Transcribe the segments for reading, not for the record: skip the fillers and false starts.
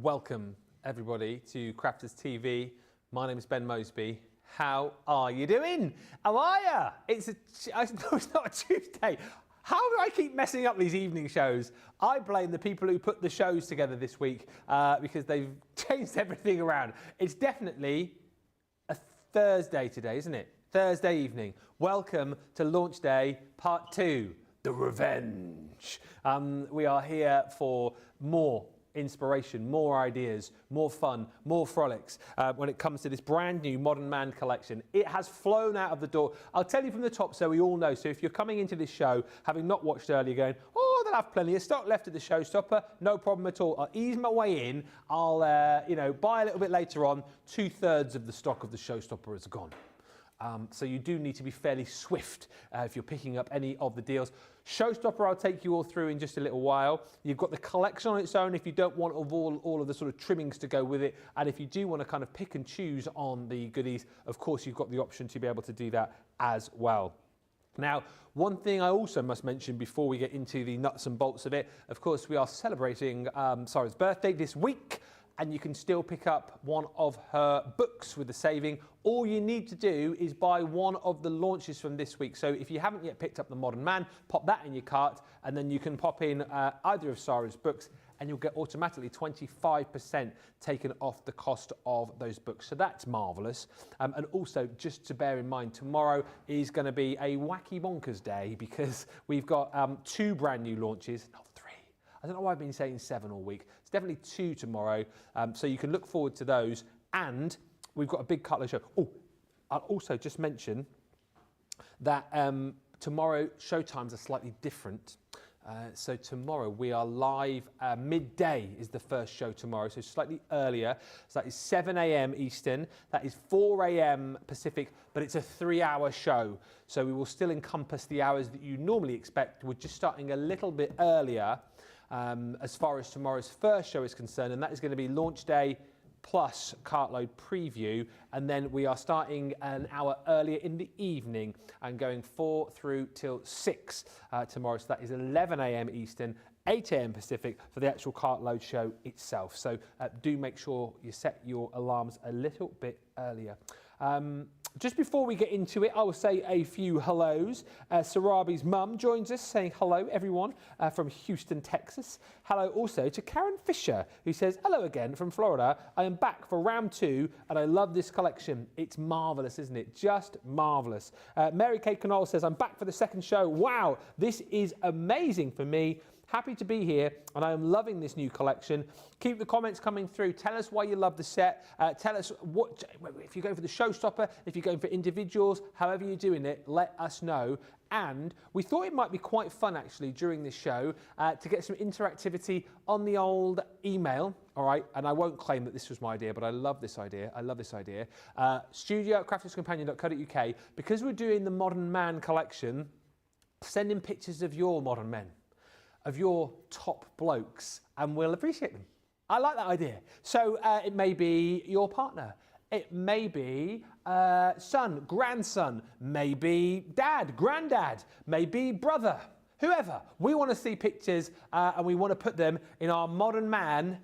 Welcome everybody to Crafters TV. My name is Ben Mosby. How are you doing? How are ya? No, it's not a Tuesday. How do I keep messing up these evening shows? I blame the people who put the shows together this week because they've changed everything around. It's definitely a Thursday today, isn't it? Thursday evening. Welcome to Launch Day Part 2, The Revenge. We are here for more inspiration, more ideas, more fun, more frolics when it comes to this brand new Modern Man collection. It has flown out of the door. I'll tell you from the top so we all know. So if you're coming into this show, having not watched earlier, going, oh, they'll have plenty of stock left at the Showstopper, no problem at all. I'll ease my way in. I'll, buy a little bit later on. 2/3 of the stock of the Showstopper is gone. So you do need to be fairly swift if you're picking up any of the deals. Showstopper, I'll take you all through in just a little while. You've got the collection on its own if you don't want all of the sort of trimmings to go with it. And if you do want to kind of pick and choose on the goodies, of course, you've got the option to be able to do that as well. Now, one thing I also must mention before we get into the nuts and bolts of it, of course, we are celebrating Sarah's birthday this week. And you can still pick up one of her books with the saving. All you need to do is buy one of the launches from this week. So if you haven't yet picked up The Modern Man, pop that in your cart, and then you can pop in either of Sarah's books, and you'll get automatically 25% taken off the cost of those books. So that's marvellous. And also, just to bear in mind, tomorrow is going to be a wacky bonkers day because we've got 2 brand new launches, not 3. I don't know why I've been saying 7 all week. It's definitely 2 tomorrow. So you can look forward to those. And we've got a big cartload show. Oh, I'll also just mention that tomorrow show times are slightly different. So tomorrow we are live, midday is the first show tomorrow, so slightly earlier. So that is 7 a.m. Eastern, that is 4 a.m. Pacific, but it's a 3-hour show. So we will still encompass the hours that you normally expect. We're just starting a little bit earlier as far as tomorrow's first show is concerned, and that is going to be launch day plus cartload preview, and then we are starting an hour earlier in the evening and going 4 through till 6 tomorrow. So that is 11 a.m. Eastern, 8 a.m. Pacific for the actual cartload show itself. So do make sure you set your alarms a little bit earlier. Just before we get into it, I will say a few hellos. Sarabi's mum joins us saying hello, everyone, from Houston, Texas. Hello also to Karen Fisher, who says, hello again from Florida. I am back for round 2, and I love this collection. It's marvellous, isn't it? Just marvellous. Mary Kay Canole says, I'm back for the second show. Wow, this is amazing for me. Happy to be here, and I am loving this new collection. Keep the comments coming through. Tell us why you love the set. Tell us what, if you're going for the Showstopper, if you're going for individuals, however you're doing it, let us know. And we thought it might be quite fun, actually, during this show to get some interactivity on the old email. All right, and I won't claim that this was my idea, but I love this idea. I love this idea. studio@crafterscompanion.co.uk. Because we're doing the Modern Man collection, send in pictures of your modern men, of your top blokes, and we'll appreciate them. I like that idea. So it may be your partner. It may be son, grandson, maybe dad, granddad, maybe brother, whoever. We want to see pictures and we want to put them in our Modern Man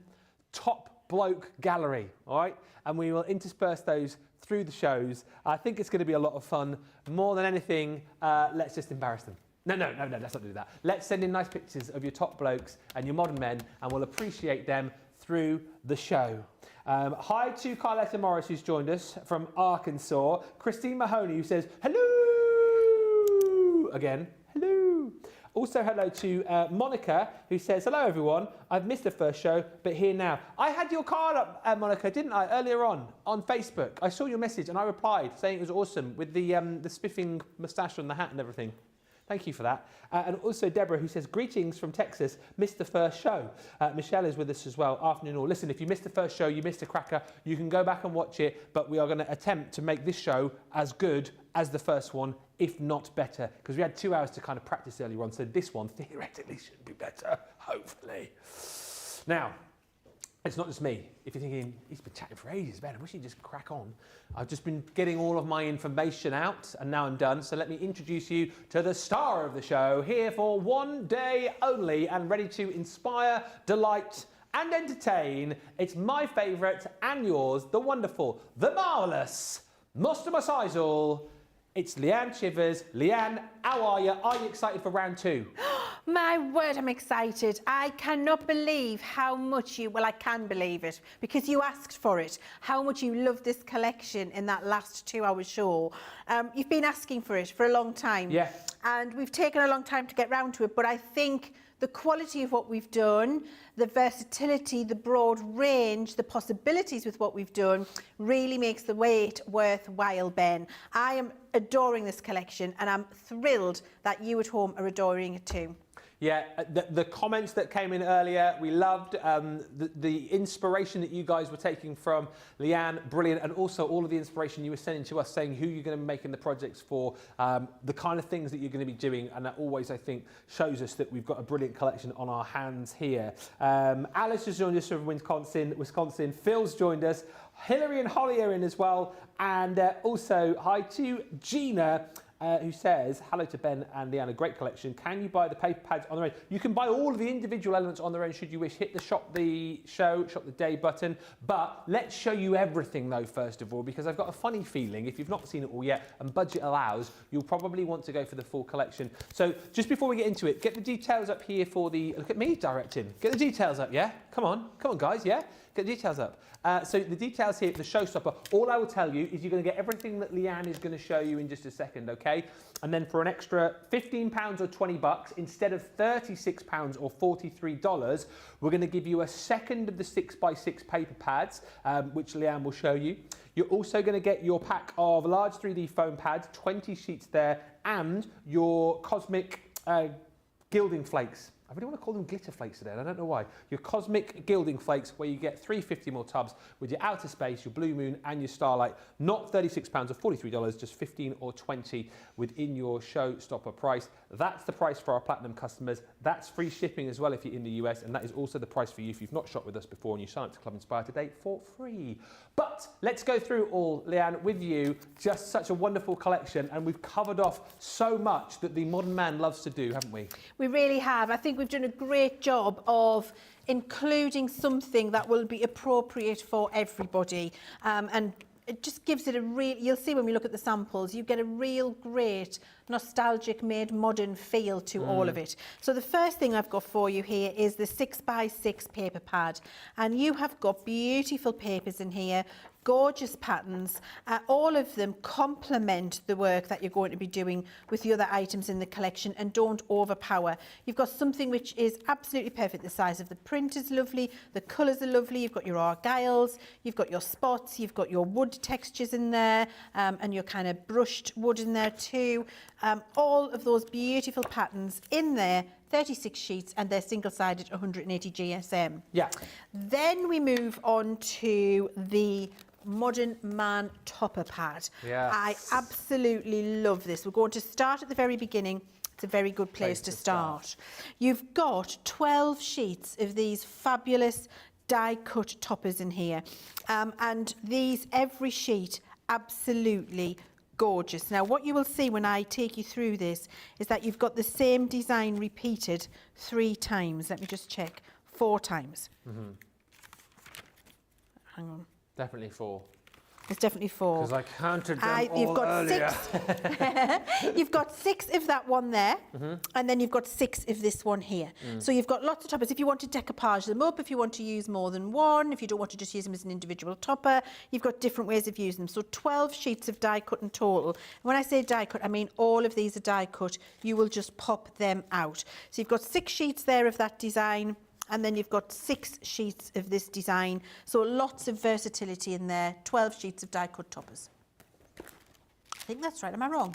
top bloke gallery, all right? And we will intersperse those through the shows. I think it's going to be a lot of fun. More than anything, let's just embarrass them. No, let's not do that. Let's send in nice pictures of your top blokes and your modern men, and we'll appreciate them through the show. Hi to Carletta Morris, who's joined us from Arkansas. Christine Mahoney, who says, hello! Again, hello. Also hello to Monica, who says, hello everyone, I've missed the first show, but here now. I had your card up, Monica, didn't I, earlier on Facebook. I saw your message and I replied saying it was awesome with the spiffing moustache and the hat and everything. Thank you for that. And also Deborah, who says, greetings from Texas, missed the first show. Michelle is with us as well, afternoon all. Listen, if you missed the first show, you missed a cracker, you can go back and watch it, but we are going to attempt to make this show as good as the first one, if not better, because we had 2 hours to kind of practice earlier on, so this one theoretically should be better, hopefully. Now, it's not just me. If you're thinking, he's been chatting for ages, Ben, I wish he'd just crack on. I've just been getting all of my information out, and now I'm done. So let me introduce you to the star of the show, here for one day only, and ready to inspire, delight, and entertain. It's my favourite and yours, the wonderful, the marvellous, Musta Masaizal. It's Leanne Chivers. Leanne, how are you? Are you excited for round 2? My word, I'm excited. I cannot believe how much well, I can believe it because you asked for it, how much you loved this collection in that last 2-hour show. You've been asking for it for a long time. Yeah. And we've taken a long time to get round to it, but I think the quality of what we've done, the versatility, the broad range, the possibilities with what we've done really makes the wait worthwhile, Ben. I am adoring this collection and I'm thrilled that you at home are adoring it too. Yeah, the comments that came in earlier, we loved the inspiration that you guys were taking from Leanne, brilliant, and also all of the inspiration you were sending to us, saying who you're going to be making the projects for, the kind of things that you're going to be doing, and that always, I think, shows us that we've got a brilliant collection on our hands here. Alice has joined us from Wisconsin. Phil's joined us. Hillary and Holly are in as well, and also hi to Gina. Who says, hello to Ben and Leanne, a great collection. Can you buy the paper pads on their own? You can buy all of the individual elements on their own should you wish. Hit the shop the day button. But let's show you everything though, first of all, because I've got a funny feeling, if you've not seen it all yet and budget allows, you'll probably want to go for the full collection. So just before we get into it, get the details up here for the, look at me directing. Get the details up, yeah? Come on guys, yeah? Get the details up. So the details here, the Showstopper, all I will tell you is you're going to get everything that Leanne is going to show you in just a second, okay? And then for an extra £15 or $20, instead of £36 or $43, we're going to give you a second of the 6x6 paper pads, which Leanne will show you. You're also going to get your pack of large 3D foam pads, 20 sheets there, and your cosmic gilding flakes. I really want to call them glitter flakes today, and I don't know why. Your cosmic gilding flakes, where you get 350 ml tubs with your outer space, your blue moon, and your starlight. Not £36 or $43, just 15 or 20 within your Showstopper price. That's the price for our platinum customers. That's free shipping as well if you're in the US, and that is also the price for you if you've not shopped with us before and you sign up to Club Inspire today for free. But let's go through all, Leanne, with you. Just such a wonderful collection, and we've covered off so much that the modern man loves to do, haven't we? We really have. I think we've done a great job of including something that will be appropriate for everybody, and it just gives it a real, you'll see when we look at the samples, you get a real great nostalgic made modern feel to all of it. So the first thing I've got for you here is the 6x6 paper pad, and you have got beautiful papers in here, gorgeous patterns. All of them complement the work that you're going to be doing with the other items in the collection and don't overpower. You've got something which is absolutely perfect. The size of the print is lovely, the colours are lovely, you've got your argyles, you've got your spots, you've got your wood textures in there, and your kind of brushed wood in there too. All of those beautiful patterns in there, 36 sheets, and they're single-sided 180 GSM. Yeah. Then we move on to the Modern Man topper pad. Yes. I absolutely love this. We're going to start at the very beginning. It's a very good place to start. You've got 12 sheets of these fabulous die-cut toppers in here, and these, every sheet, absolutely gorgeous. Now, what you will see when I take you through this is that you've got the same design repeated 3 times. Let me just check. 4 times. Hang on. Definitely 4. It's definitely 4. Because I counted them all you've got earlier. 6. You've got 6 of that one there, and then you've got 6 of this one here. So you've got lots of toppers. If you want to decoupage them up, if you want to use more than one, if you don't want to just use them as an individual topper, you've got different ways of using them. So 12 sheets of die cut in total. When I say die cut, I mean all of these are die cut. You will just pop them out. So you've got 6 sheets there of that design, and then you've got 6 sheets of this design. So lots of versatility in there, 12 sheets of die-cut toppers. I think that's right, am I wrong?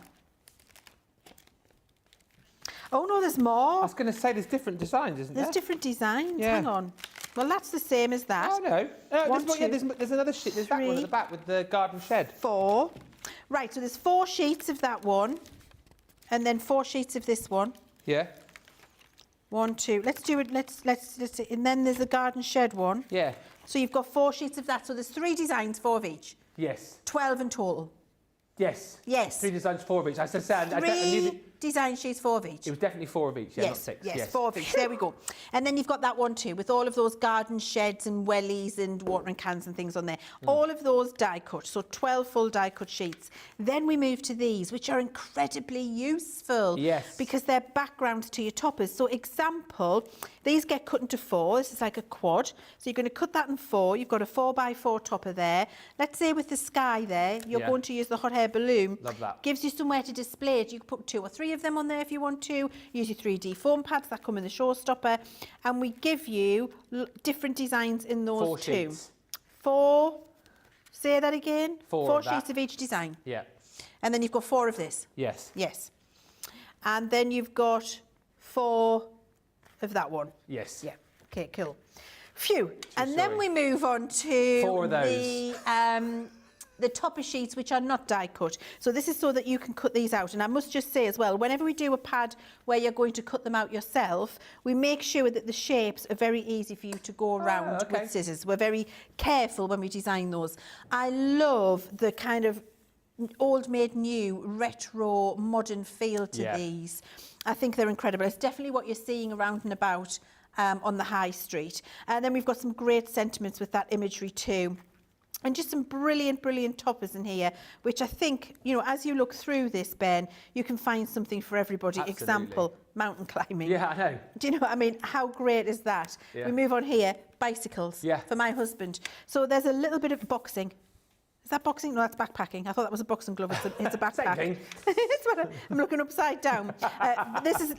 Oh no, there's more. I was going to say there's different designs, isn't there? There's different designs, Yeah. hang on. Well, that's the same as that. Oh no. One, There's another sheet, there's that one at the back with the garden shed. 4. Right, so there's 4 sheets of that one, and then 4 sheets of this one. Yeah. 1, 2. Let's do it. Let's. And then there's the garden shed one. Yeah. So you've got 4 sheets of that. So there's 3 designs, 4 of each. Yes. 12 in total. Yes. Yes. 3 designs, 4 of each. I said, I knew that. design sheets, 4 of each. It was definitely 4 of each, yeah, Yes, not 6. yes, 4 of each. There we go. And then you've got that one too, with all of those garden sheds and wellies and watering cans and things on there. All of those die cut, so 12 full die cut sheets. Then we move to these, which are incredibly useful. Yes. Because they're backgrounds to your toppers. So example, these get cut into 4. This is like a quad. So you're going to cut that in 4. You've got a 4x4 topper there. Let's say with the sky there, you're going to use the hot air balloon. Love that. Gives you somewhere to display it. You can put 2 or 3 of them on there if you want to. Use your 3D foam pads that come in the Showstopper. And we give you different designs in those 4 too. sheets. 4, say that again. 4 of sheets that. of each design. Yeah. And then you've got 4 of this. Yes. Yes. And then you've got 4 of that one. Yes. Yeah. Okay, cool. Phew. And then we move on to 4 of those. the topper sheets, which are not die cut. So this is so that you can cut these out. And I must just say as well, whenever we do a pad where you're going to cut them out yourself, we make sure that the shapes are very easy for you to go around with scissors. We're very careful when we design those. I love the kind of old made new, retro, modern feel to these. I think they're incredible. It's definitely what you're seeing around and about on the high street. And then we've got some great sentiments with that imagery too. And just some brilliant, brilliant toppers in here, which I think, you know, as you look through this, Ben, you can find something for everybody. Absolutely. Example, mountain climbing. Yeah, I know. Do you know what I mean? How great is that? Yeah. We move on here, bicycles for my husband. So there's a little bit of boxing. Is that boxing? No, that's backpacking. I thought that was a boxing glove. It's a backpack. Same thing. It's what I'm looking upside down. This is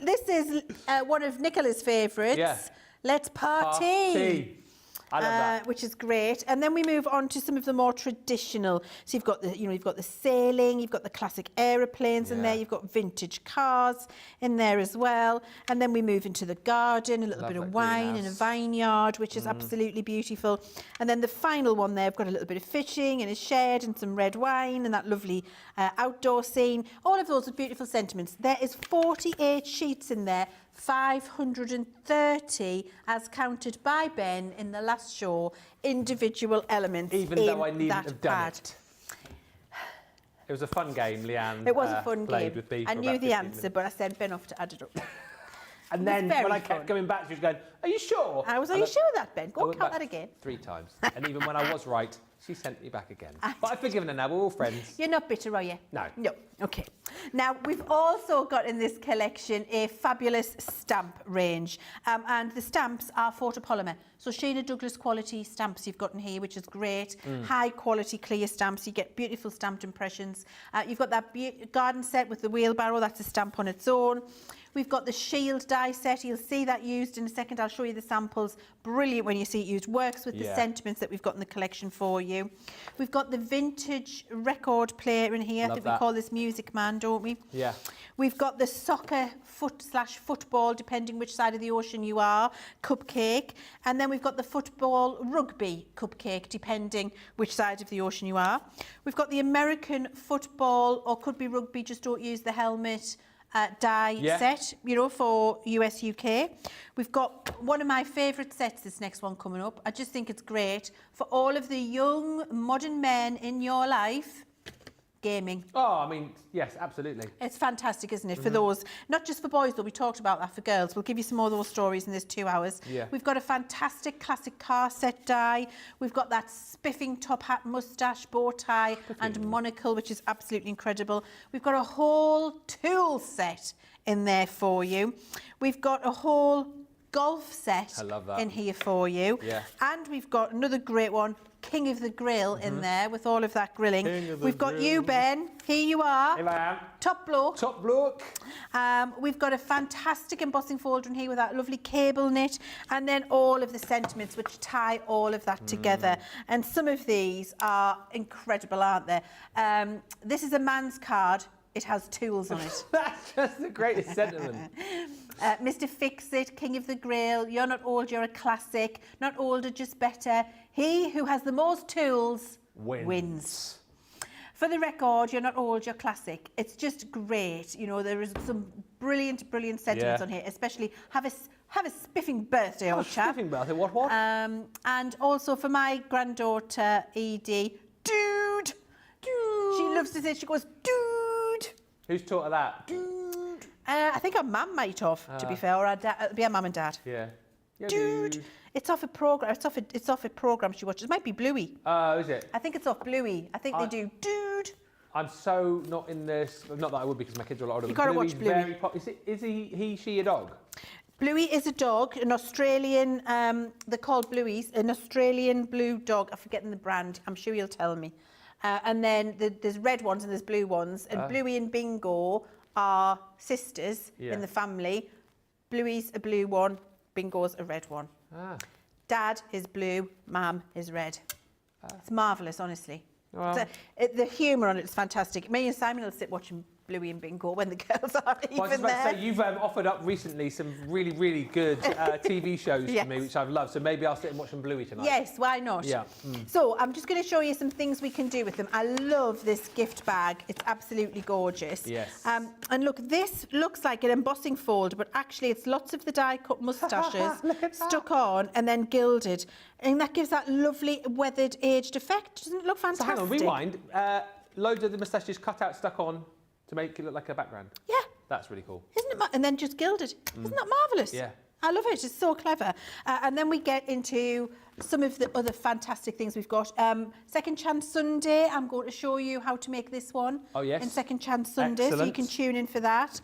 one of Nicola's favourites. Yeah. Let's party. I love that. Which is great. And then we move on to some of the more traditional. So you've got the, you've got the sailing, you've got the classic aeroplanes in there, you've got vintage cars in there as well. And then we move into the garden, a little bit of wine in a vineyard, which is absolutely beautiful. And then the final one there, I've got a little bit of fishing in a shed and some red wine and that lovely outdoor scene. All of those with beautiful sentiments. There is 48 sheets in there. 530 as counted by Ben in the last show, individual elements. Even though I needn't have done it. It was a fun game, Leanne. It was a fun game. With me I for knew about the 15 answer, minutes. but I sent Ben off to add it up. And then when I kept coming back, she was going, "Are you sure?" I was, are you sure of that, Ben? Go and count that again. 3 times. And even when I was right, she sent me back again. But I've forgiven her now. We're all friends. You're not bitter, are you? No. No. Okay. Now, we've also got in this collection a fabulous stamp range. And the stamps are photopolymer. So Sheena Douglas quality stamps you've got in here, which is great. High quality clear stamps. You get beautiful stamped impressions. You've got that garden set with the wheelbarrow. That's a stamp on its own. We've got the shield die set. You'll see that used in a second. I'll show you the samples. Brilliant when you see it used. Works with the sentiments that we've got in the collection for you. We've got the vintage record player in here. I think we call this Music Man, don't we? Yeah. We've got the soccer football, depending which side of the ocean you are, cupcake. And then we've got the football rugby cupcake, depending which side of the ocean you are. We've got the American football, or could be rugby, just don't use the helmet, die set, you know, for US, UK. We've got one of my favourite sets, this next one coming up. I just think it's great for all of the young modern men in your life. Gaming. Oh, I mean, yes, absolutely. It's fantastic, isn't it, for those, not just for boys though, we talked about that for girls. We'll give you some more of those stories in this 2 hours. Yeah. We've got a fantastic classic car set die. We've got that spiffing top hat, moustache, bow tie and monocle, which is absolutely incredible. We've got a whole tool set in there for you. We've got a whole golf set in here for you. Yeah. And we've got another great one, King of the Grill in there with all of that grilling. We've got you, Ben. Here you are. Here I am. Top bloke. Top bloke. We've got a fantastic embossing folder in here with that lovely cable knit, and then all of the sentiments which tie all of that together. And some of these are incredible, aren't they? This is a man's card. It has tools on it. That's just the greatest sentiment. Mr. Fix-It, King of the Grill, you're not old, you're a classic. Not older, just better. He who has the most tools wins. For the record, you're not old, you're classic. It's just great. You know, there is some brilliant, brilliant sentiments on here, especially have a spiffing birthday, old chap. Spiffing birthday, what? And also for my granddaughter, Edie, dude. She loves to say, she goes, dude. Who's taught her that? Dude. I think our mum might have, to be fair, or our dad. It'll be our mum and dad. Yeah. Dude, it's off a program. It's off a program she watches. It might be Bluey. Oh, is it? I think it's off Bluey. I think they do. Dude. I'm so not in this. Not that I would, because my kids are a lot older. You've got to watch Bluey. Is he, she a dog? Bluey is a dog, an Australian. They're called Blueys, an Australian blue dog. I'm forgetting the brand. I'm sure you'll tell me. And then there's red ones and there's blue ones. And Bluey and Bingo are sisters in the family. Bluey's a blue one. Bingo's a red one. Dad is blue, Mum is red. It's marvellous, honestly. Well, the humour on it is fantastic. Me and Simon will sit watching Bluey and Bingo when the girls aren't even there. I was just about to say, you've offered up recently some really, really good TV shows yes. for me, which I've loved. So maybe I'll sit and watch some Bluey tonight. Yes, why not? Yeah. So I'm just going to show you some things we can do with them. I love this gift bag. It's absolutely gorgeous. Yes. And look, this looks like an embossing folder, but actually it's lots of the die-cut moustaches stuck on and then gilded. And that gives that lovely weathered, aged effect. Doesn't it look fantastic? So hang on, rewind. Loads of the moustaches cut out, stuck on to make it look like a background. Yeah. That's really cool. Isn't it? And then just gilded. Isn't that marvellous? Yeah. I love it. It's so clever. And then we get into some of the other fantastic things we've got. Second Chance Sunday. I'm going to show you how to make this one. Oh, yes. In Second Chance Sunday. Excellent. So you can tune in for that.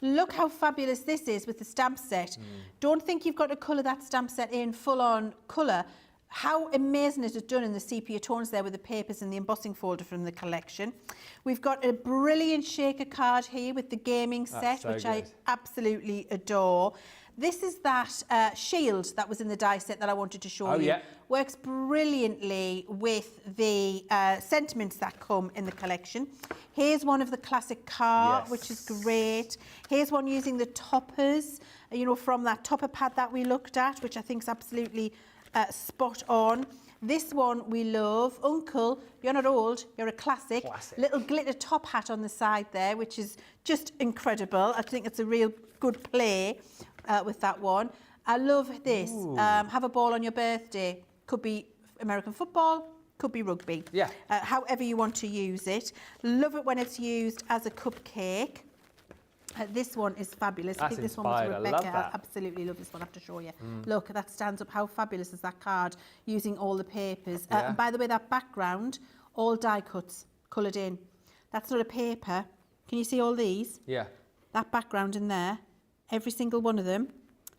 Look how fabulous this is with the stamp set. Don't think you've got to colour that stamp set in full-on colour. How amazing it is done in the sepia tones there with the papers and the embossing folder from the collection. We've got a brilliant shaker card here with the gaming set, so which good. I absolutely adore. This is that shield that was in the die set that I wanted to show you. Yeah. Works brilliantly with the sentiments that come in the collection. Here's one of the classic car, Yes. which is great. Here's one using the toppers, you know, from that topper pad that we looked at, which I think is absolutely spot on. This one we love. Uncle, you're not old, you're a classic. Little glitter top hat on the side there, which is just incredible. I think it's a real good play with that one. I love this. Have a ball on your birthday. Could be American football, could be rugby. Yeah. However you want to use it. Love it when it's used as a cupcake. This one is fabulous. I think this one was Rebecca. I absolutely love this one. I have to show you. Look, that stands up. How fabulous is that card using all the papers? And by the way, that background, all die cuts coloured in. That's not a paper. Can you see all these? Yeah. That background in there, every single one of them,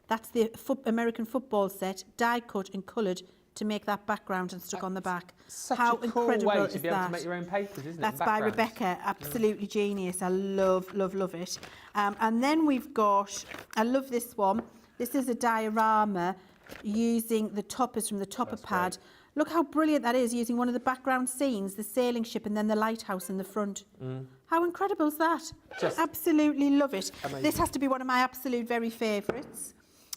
that's the American football set, die cut and coloured to make that background and stuck on the back. How a cool way to be able to make your own papers, isn't it? That's by Rebecca, absolutely genius. I love, love, love it. And then we've got, I love this one. This is a diorama using the toppers from the topper pad. Great. Look how brilliant that is, using one of the background scenes, the sailing ship and then the lighthouse in the front. How incredible is that? Just absolutely love it. Amazing. This has to be one of my absolute very favourites.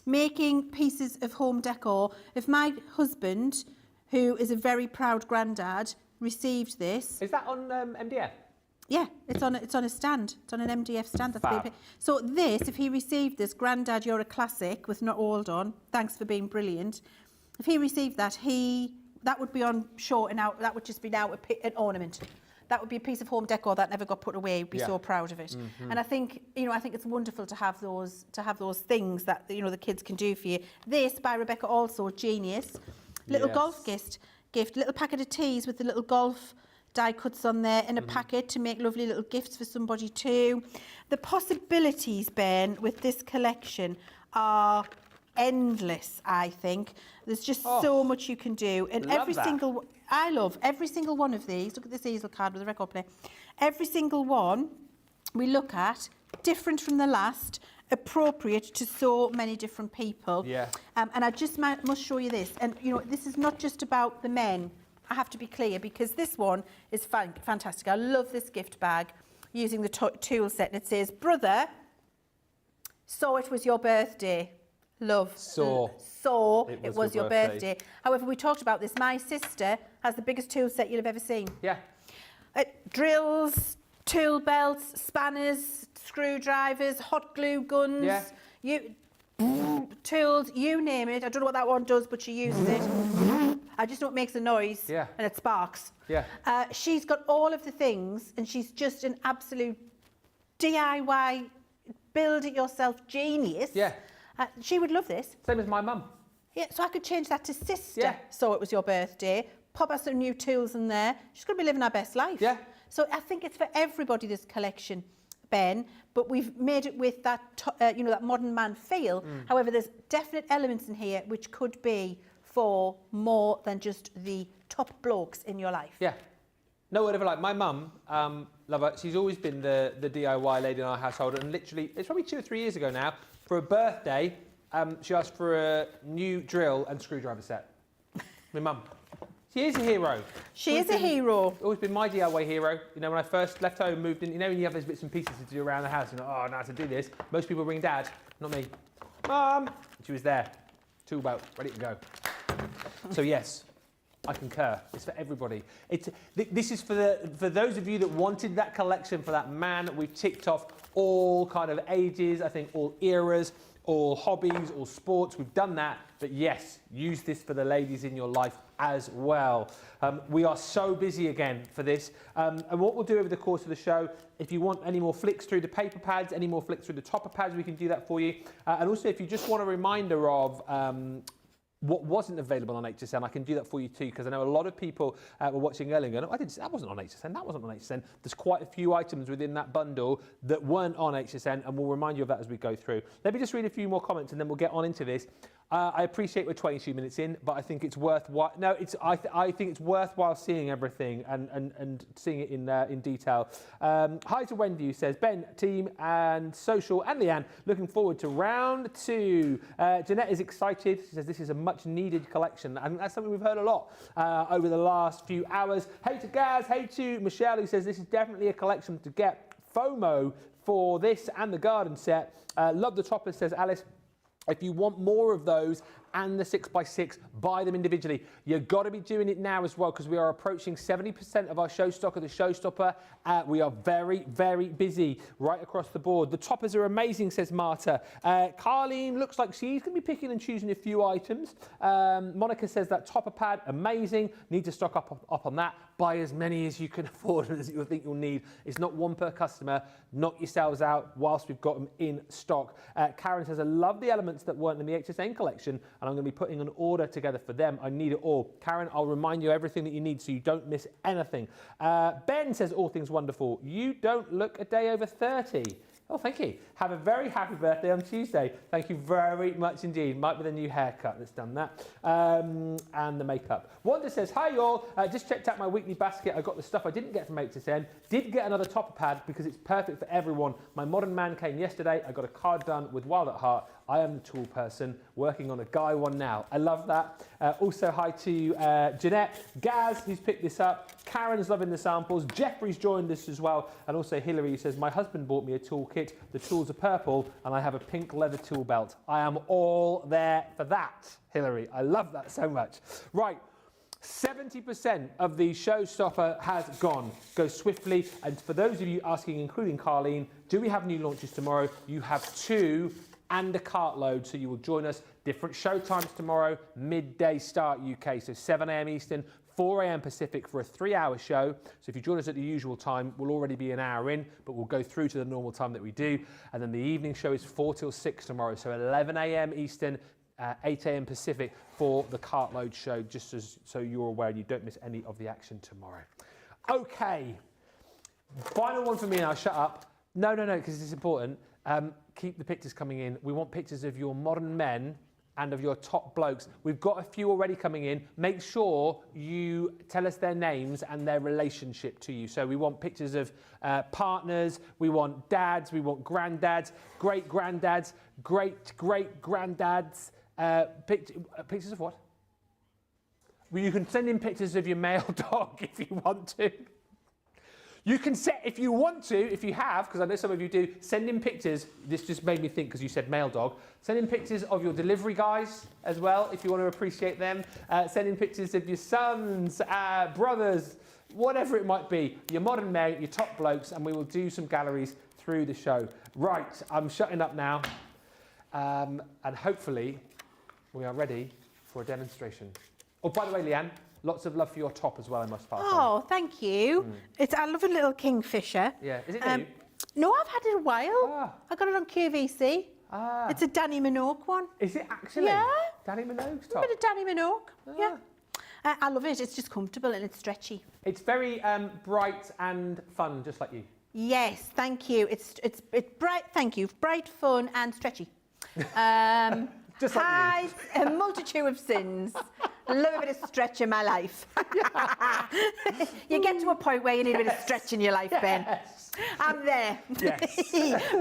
Making pieces of home decor. If my husband, who is a very proud granddad, received this. Is that on MDF? Yeah, it's on a stand. It's on an MDF stand. That's so this, if he received this, Grandad, you're a classic with not old on. Thanks for being brilliant. If he received that, that would be on show and out. That would just be now an ornament. That would be a piece of home decor that never got put away. We'd be so proud of it. And I think, I think it's wonderful to have those things that, the kids can do for you. This by Rebecca, also genius. Little golf gift, little packet of teas with the little golf die cuts on there in a packet to make lovely little gifts for somebody too. The possibilities, Ben, with this collection are endless, I think. There's just so much you can do. And I love every single one of these. Look at this easel card with a record player. Every single one we look at, different from the last, appropriate to so many different people. Yeah. And I just must show you this. And, this is not just about the men. I have to be clear, because this one is fantastic. I love this gift bag using the tool set. And it says, brother, so it was your birthday. Love. So it was your birthday. However, we talked about this. My sister has the biggest tool set you'll have ever seen. Yeah. Drills, tool belts, spanners, screwdrivers, hot glue guns. Yeah. Tools, you name it. I don't know what that one does, but she uses it. I just know it makes a noise and it sparks. Yeah. She's got all of the things, and she's just an absolute DIY build it yourself genius. Yeah. She would love this. Same as my mum. Yeah, so I could change that to sister. Yeah. So it was your birthday. Pop her some new tools in there. She's going to be living her best life. Yeah. So I think it's for everybody, this collection, Ben. But we've made it with that, that modern man feel. However, there's definite elements in here which could be for more than just the top blokes in your life. Yeah. No, whatever. Like my mum, love her. She's always been the DIY lady in our household, and literally, it's probably 2 or 3 years ago now. For a birthday, she asked for a new drill and screwdriver set. My mum. She is a hero. She is a hero. Always been my DIY hero. You know, when I first left home, moved in, when you have those bits and pieces to do around the house, oh, now to do this. Most people ring Dad, not me. Mum. She was there. Tool belt, ready to go. So yes, I concur. It's for everybody. This is for those of you that wanted that collection for that man. We've ticked off all kind of ages, I think all eras, all hobbies, all sports. We've done that. But yes, use this for the ladies in your life as well. We are so busy again for this. And what we'll do over the course of the show, if you want any more flicks through the paper pads, any more flicks through the topper pads, we can do that for you. And also, if you just want a reminder of what wasn't available on HSN, I can do that for you too, because I know a lot of people were watching earlier and going, that wasn't on HSN, that wasn't on HSN. There's quite a few items within that bundle that weren't on HSN, and we'll remind you of that as we go through. Let me just read a few more comments and then we'll get on into this. I appreciate we're 22 minutes in, but I think it's worthwhile. No, I think it's worthwhile seeing everything and seeing it in detail. Hi to Wendy, who says, Ben, team and social, and Leanne, looking forward to round 2. Jeanette is excited. She says this is a much needed collection, and that's something we've heard a lot over the last few hours. Hey to Gaz, hey to Michelle, who says this is definitely a collection to get. FOMO for this and the garden set. Love the toppers, says Alice. If you want more of those and the 6x6, buy them individually. You've got to be doing it now as well, because we are approaching 70% of our show stock of the Showstopper. We are very, very busy right across the board. The toppers are amazing, says Marta. Carlene looks like she's going to be picking and choosing a few items. Monica says that topper pad, amazing. Need to stock up on that. Buy as many as you can afford as you think you'll need. It's not one per customer. Knock yourselves out whilst we've got them in stock. Karen says, I love the elements that weren't in the HSN collection, and I'm going to be putting an order together for them. I need it all. Karen, I'll remind you everything that you need so you don't miss anything. Ben says, all things wonderful. You don't look a day over 30. Oh, thank you. Have a very happy birthday on Tuesday. Thank you very much indeed. Might be the new haircut that's done that. And the makeup. Wanda says, hi y'all. Just checked out my weekly basket. I got the stuff I didn't get from HSN. Did get another topper pad because it's perfect for everyone. My modern man came yesterday. I got a card done with Wild at Heart. I am the tool person working on a guy one now. I love that. Also, hi to Jeanette, Gaz, who's picked this up. Karen's loving the samples. Jeffrey's joined us as well. And also Hilary, who says, my husband bought me a toolkit. The tools are purple and I have a pink leather tool belt. I am all there for that, Hilary. I love that so much. Right. 70% of the Showstopper has gone. Go swiftly. And for those of you asking, including Carlene, do we have new launches tomorrow? You have 2 and a cartload, so you will join us. Different show times tomorrow, midday start UK, so 7 a.m. Eastern, 4 a.m. Pacific for a 3-hour show. So if you join us at the usual time, we'll already be an hour in, but we'll go through to the normal time that we do. And then the evening show is 4 till 6 tomorrow, so 11 a.m. Eastern, 8 a.m. Pacific for the cartload show, just so you're aware and you don't miss any of the action tomorrow. Okay, final one for me and I'll shut up. No, because it's important. Keep the pictures coming in. We want pictures of your modern men and of your top blokes. We've got a few already coming in. Make sure you tell us their names and their relationship to you. So we want pictures of partners, we want dads, we want granddads, great-granddads, great-great-granddads. Pictures of what? Well, you can send in pictures of your male dog if you want to. You can set, if you want to, if you have, because I know some of you do, send in pictures. This just made me think because you said male dog. Send in pictures of your delivery guys as well, if you want to appreciate them. Send in pictures of your sons, brothers, whatever it might be. Your modern men, your top blokes, and we will do some galleries through the show. Right, I'm shutting up now. And hopefully we are ready for a demonstration. Oh, by the way, Leanne, lots of love for your top as well, I must pass on. Oh, thank you. I love a little kingfisher. Yeah, is it new? No, I've had it a while. Ah. I got it on QVC. Ah. It's a Danny Minogue one. Is it actually? Yeah. Danny Minogue's A top. bit of Danny Minogue. Ah. Yeah. I love it. It's just comfortable and it's stretchy. It's very bright and fun, just like you. Yes, thank you. It's bright. Thank you. Bright, fun, and stretchy. Just like hides a multitude of sins. I love a bit of stretch in my life. You get to a point where you need a bit of stretch in your life, Ben. Yes. I'm there. Yes.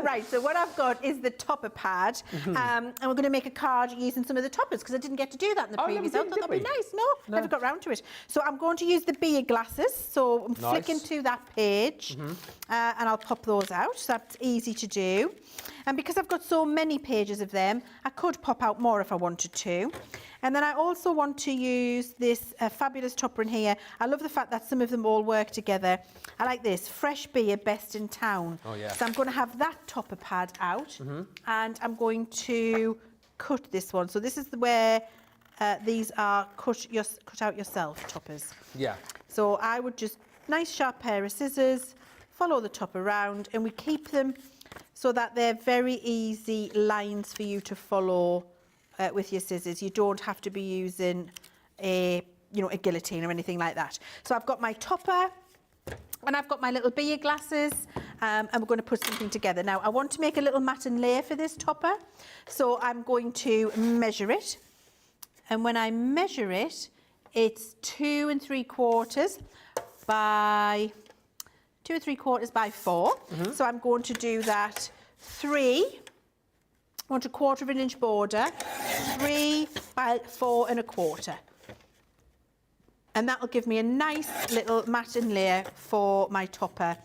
Right, so what I've got is the topper pad, and we're going to make a card using some of the toppers because I didn't get to do that in the previous. I thought that'd be nice. No, never got round to it. So I'm going to use the beer glasses. So I'm flicking to that page, and I'll pop those out. So that's easy to do. And because I've got so many pages of them, I could pop out more if I wanted to. And then I also want to use this fabulous topper in here. I love the fact that some of them all work together. I like this, fresh beer, best in town. Oh, yeah. So I'm going to have that topper pad out, and I'm going to cut this one. So this is where these are cut out yourself toppers. Yeah. So I would just, nice sharp pair of scissors, follow the top around, and we keep them so that they're very easy lines for you to follow with your scissors. You don't have to be using a guillotine or anything like that. So I've got my topper and I've got my little beer glasses, and we're going to put something together. Now I want to make a little matten layer for this topper, so I'm going to measure it. And when I measure it, it's 2 3/4 by 2 3/4 by 4. So I'm going to do that 3. I want a 1/4 inch border, 3 by 4 1/4. And that'll give me a nice little matten layer for my topper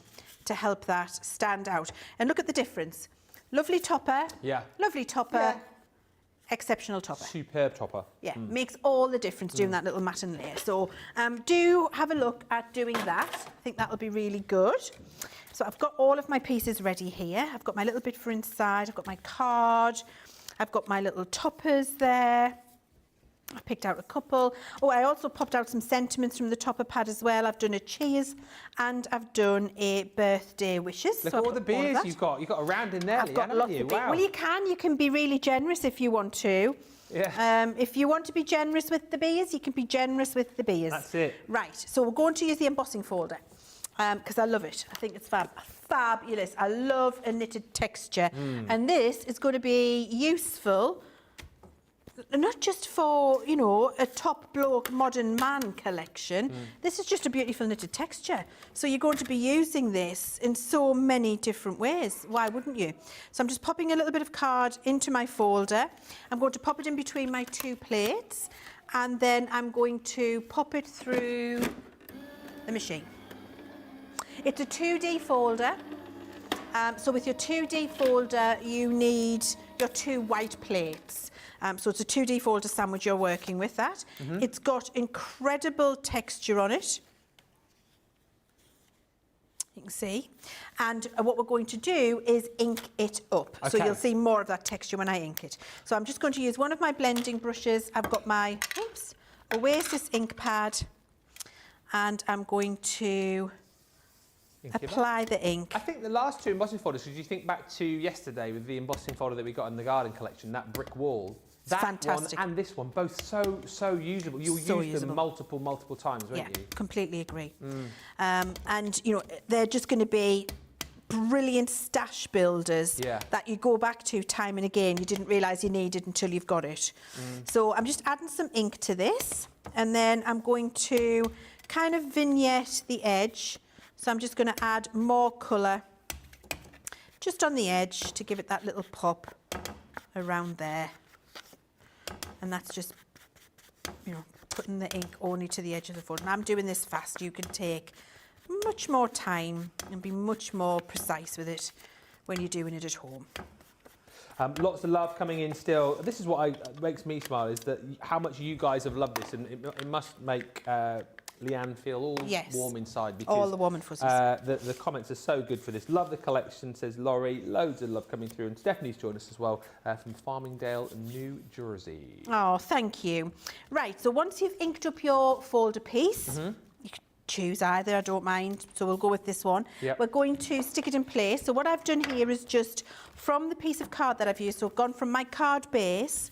to help that stand out. And look at the difference. Lovely topper. Yeah. Lovely topper. Yeah. Exceptional topper. Superb topper. Yeah, makes all the difference doing that little matten layer. So do have a look at doing that. I think that'll be really good. So I've got all of my pieces ready here. I've got my little bit for inside. I've got my card. I've got my little toppers there. I picked out a couple. Oh, I also popped out some sentiments from the topper pad as well. I've done a cheers and I've done a birthday wishes. Look so at all the beers you've got. You've got a round in there, I've got Leanne, lots haven't you? of beer. Wow. Well, you can be really generous if you want to. Yeah. If you want to be generous with the beers, you can be generous with the beers. That's it. Right, so we're going to use the embossing folder because I love it. I think it's fabulous. I love a knitted texture. And this is going to be useful not just for, a top bloke modern man collection. This is just a beautiful knitted texture. So you're going to be using this in so many different ways. Why wouldn't you? So I'm just popping a little bit of card into my folder. I'm going to pop it in between my 2 plates, and then I'm going to pop it through the machine. It's a 2D folder. So with your 2D folder, you need your 2 white plates. So it's a 2D folder sandwich you're working with that. It's got incredible texture on it. You can see. And what we're going to do is ink it up. Okay. So you'll see more of that texture when I ink it. So I'm just going to use one of my blending brushes. I've got my Oasis ink pad, and I'm going to apply the ink. I think the last 2 embossing folders, because you think back to yesterday with the embossing folder that we got in the garden collection, that brick wall. That fantastic. one and this one, both so usable. You'll use them multiple times, won't you? Completely agree. And they're just going to be brilliant stash builders that you go back to time and again. You didn't realise you needed until you've got it. So I'm just adding some ink to this, and then I'm going to kind of vignette the edge. So I'm just going to add more colour just on the edge to give it that little pop around there. And that's just, putting the ink only to the edge of the folder. And I'm doing this fast. You can take much more time and be much more precise with it when you're doing it at home. Lots of love coming in still. This is what makes me smile, is that how much you guys have loved this, and it must make Leanne feel all warm inside, because all the warm and fuzzies. The comments are so good for this. Love the collection, says Laurie. Loads of love coming through, and Stephanie's joined us as well from Farmingdale, New Jersey. Oh, thank you. Right, so once you've inked up your folder piece, you can choose either, I don't mind. So we'll go with this one. Yep. We're going to stick it in place. So what I've done here is just from the piece of card that I've used, so I've gone from my card base,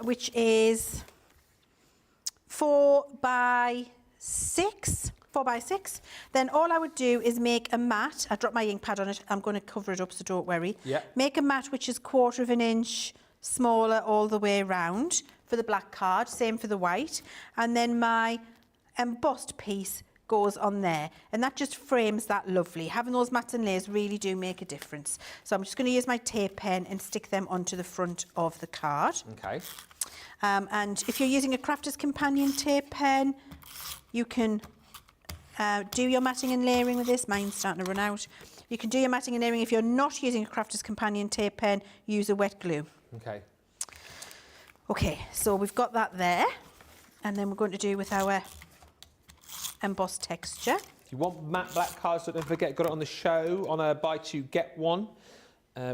which is 4 by 6. Then all I would do is make a mat. I dropped my ink pad on it. I'm going to cover it up, so don't worry. Yep. Make a mat which is 1/4 of an inch smaller all the way around for the black card, same for the white. And then my embossed piece goes on there, and that just frames that lovely. Having those mats and layers really do make a difference. So I'm just going to use my tape pen and stick them onto the front of the card. Okay. And if you're using a Crafter's Companion tape pen, you can do your matting and layering with this. Mine's starting to run out. You can do your matting and layering. If you're not using a Crafter's Companion tape pen, use a wet glue. Okay. Okay, so we've got that there. And then we're going to do with our embossed texture. If you want matte black cards, don't forget, got it on the show on a buy two get one,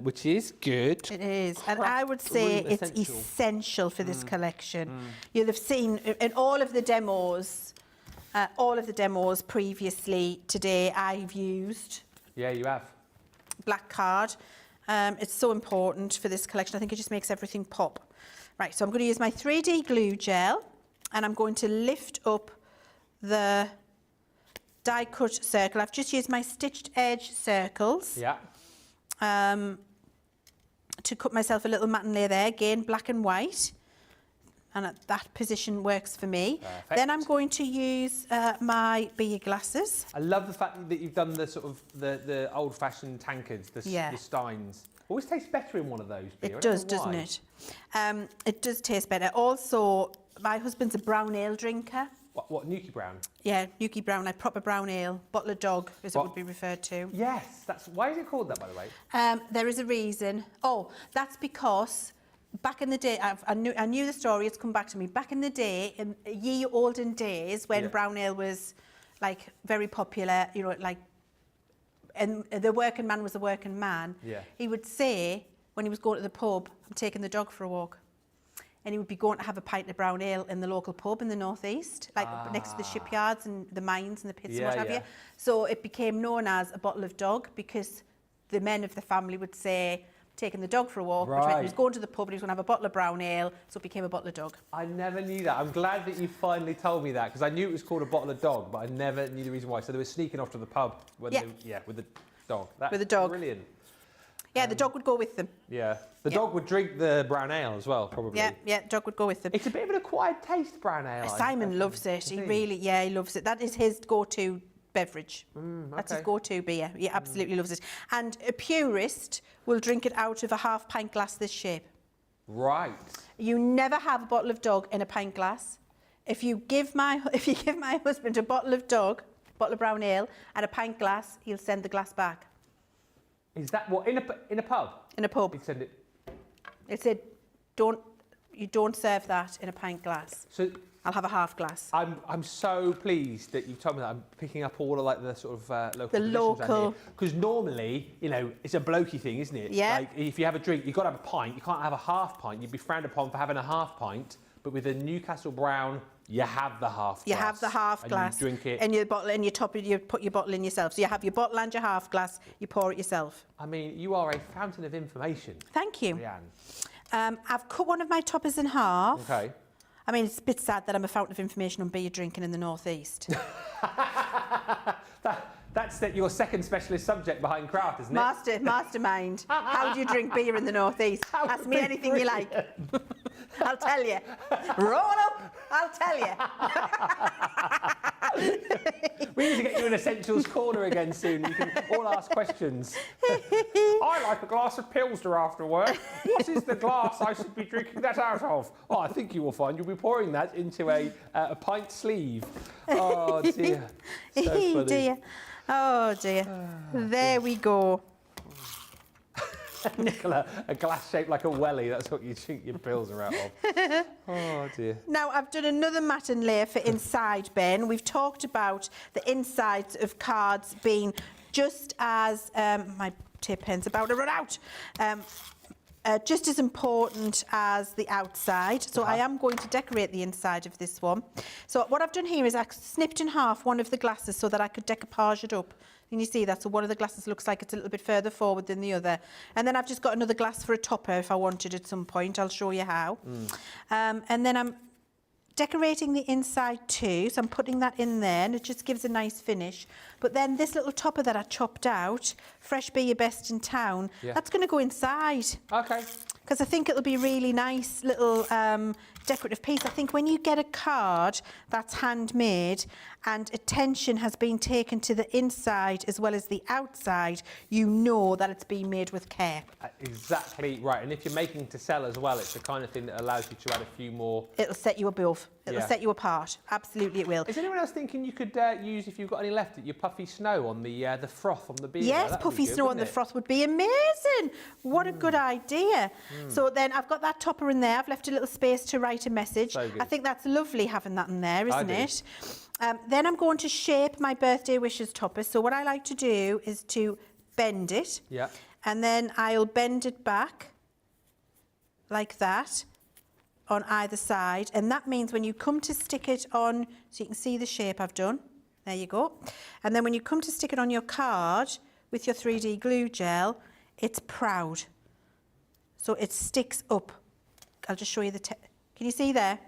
which is good. It is, and I would say Room it's essential. essential for this collection. You'll have seen in all of the demos previously today, I've used Yeah, you have. black card. It's so important for this collection. I think it just makes everything pop. Right, so I'm going to use my 3D glue gel, and I'm going to lift up the die cut circle. I've just used my stitched edge circles Yeah. to cut myself a little matte and layer there. Again, black and white. And at that position works for me. Perfect. Then I'm going to use my beer glasses. I love the fact that you've done the sort of the old-fashioned tankards, the steins. Always tastes better in one of those. Beer. It does, doesn't it? It does taste better. Also, my husband's a brown ale drinker. What Nuki Brown? Yeah, Nuki Brown, like proper brown ale, bottle of dog, as it would be referred to. Yes, that's why is it called that, by the way? There is a reason. Oh, that's because back in the day, I knew the story. It's come back to me. Back in the day, in ye olden days, when brown ale was like very popular, you know, like, and the working man was a working man. Yeah. He would say when he was going to the pub, "I'm taking the dog for a walk." And he would be going to have a pint of brown ale in the local pub in the northeast, like next to the shipyards and the mines and the pits and what have you. So it became known as a bottle of dog because the men of the family would say, taking the dog for a walk, which meant he was going to the pub and he was going to have a bottle of brown ale, so it became a bottle of dog. I never knew that. I'm glad that you finally told me that, because I knew it was called a bottle of dog, but I never knew the reason why. So they were sneaking off to the pub when with the dog. That's with the dog. Brilliant. Yeah, the dog would go with them. Yeah. The dog would drink the brown ale as well, probably. Yeah, dog would go with them. It's a bit of an acquired taste, brown ale. Simon loves it. He really, he loves it. That is his go-to beverage. That's his go-to beer. He absolutely loves it. And a purist will drink it out of a half pint glass this shape. Right. You never have a bottle of dog in a pint glass. If you give my husband a bottle of brown ale and a pint glass, he'll send the glass back. Is that what in a pub? In a pub. He'd send it. It said, you don't serve that in a pint glass. So I'll have a half glass. I'm so pleased that you told me that. I'm picking up all of like the sort of local. The local. Because normally, you know, it's a blokey thing, isn't it? Yeah. Like if you have a drink, you've got to have a pint. You can't have a half pint. You'd be frowned upon for having a half pint. But with a Newcastle Brown, you have the half glass. You have the half glass. And you drink it. And your bottle, and you put your bottle in yourself. So you have your bottle and your half glass. You pour it yourself. I mean, you are a fountain of information. Thank you. Leanne. I've cut one of my toppers in half. Okay. I mean, it's a bit sad that I'm a fountain of information on beer drinking in the northeast. That's your second specialist subject behind craft, isn't it? Mastermind. How do you drink beer in the northeast? Ask me anything you like. I'll tell you. Roll up, I'll tell you. We need to get you an Essentials Corner again soon. You can all ask questions. I like a glass of Pilsner after work. What is the glass I should be drinking that out of? Oh, I think you will find you'll be pouring that into a pint sleeve. Oh, dear. So funny. Dear. Oh, dear. There we go. Nicola, a glass shaped like a welly, that's what you drink your Pilsner out of. Oh, dear. Now, I've done another mat and layer for inside, Ben. We've talked about the insides of cards being just as... my tape pen's about to run out. just as important as the outside. So I am going to decorate the inside of this one. So what I've done here is I snipped in half one of the glasses so that I could decoupage it up. Can you see that? So one of the glasses looks like it's a little bit further forward than the other. And then I've just got another glass for a topper if I wanted at some point. I'll show you how. And then I'm decorating the inside too, so I'm putting that in there and it just gives a nice finish. But then this little topper that I chopped out, Fresh Be Your Best in Town, that's going to go inside. Okay. Because I think it'll be really nice little decorative piece. I think when you get a card that's handmade and attention has been taken to the inside as well as the outside, you know that it's been made with care. Exactly right. And if you're making to sell as well, it's the kind of thing that allows you to add a few more. It'll set you above. It'll set you apart. Absolutely it will. Is anyone else thinking you could use, if you've got any left, your puffy snow on the froth on the beer? Yes, puffy snow on the froth would be amazing. What a good idea. So then I've got that topper in there. I've left a little space to write a message. So good. I think that's lovely having that in there, isn't it? Then I'm going to shape my birthday wishes topper. So what I like to do is to bend it. Yeah. And then I'll bend it back like that on either side. And that means when you come to stick it on, so you can see the shape I've done. There you go. And then when you come to stick it on your card with your 3D glue gel, it's proud. So it sticks up. I'll just show you the, can you see there?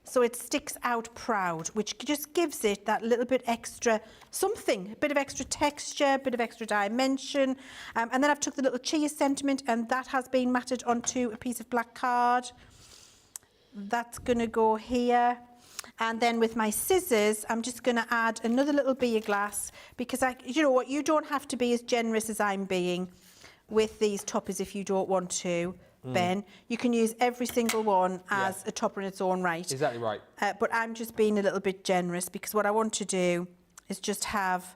So it sticks out proud, which just gives it that little bit extra something, a bit of extra texture, a bit of extra dimension. And then I've took the little cheese sentiment and that has been matted onto a piece of black card. That's going to go here. And then with my scissors, I'm just going to add another little beer glass because, you know what, you don't have to be as generous as I'm being with these toppers if you don't want to. Ben, you can use every single one as a topper in its own right. Exactly right. But I'm just being a little bit generous because what I want to do is just have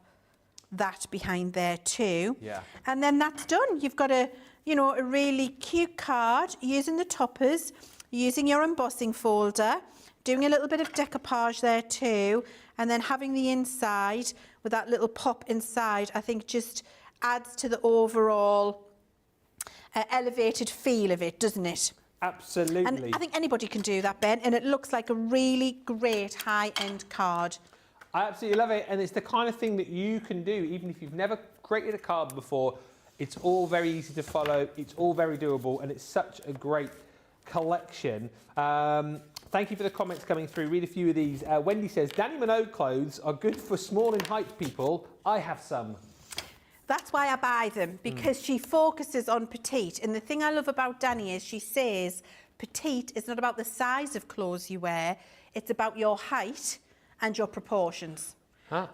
that behind there too. Yeah. And then that's done. You've got a, you know, a really cute card using the toppers, using your embossing folder, doing a little bit of decoupage there too, and then having the inside with that little pop inside, I think just adds to the overall elevated feel of it, doesn't it? Absolutely. And I think anybody can do that, Ben, and it looks like a really great high-end card. I absolutely love it, and it's the kind of thing that you can do even if you've never created a card before. It's all very easy to follow, it's all very doable, and it's such a great collection. Thank you for the comments coming through. Read a few of these. Wendy says, Danny Minogue clothes are good for small in height people. I have some. That's why I buy them, because she focuses on petite. And the thing I love about Danny is she says petite is not about the size of clothes you wear, it's about your height and your proportions,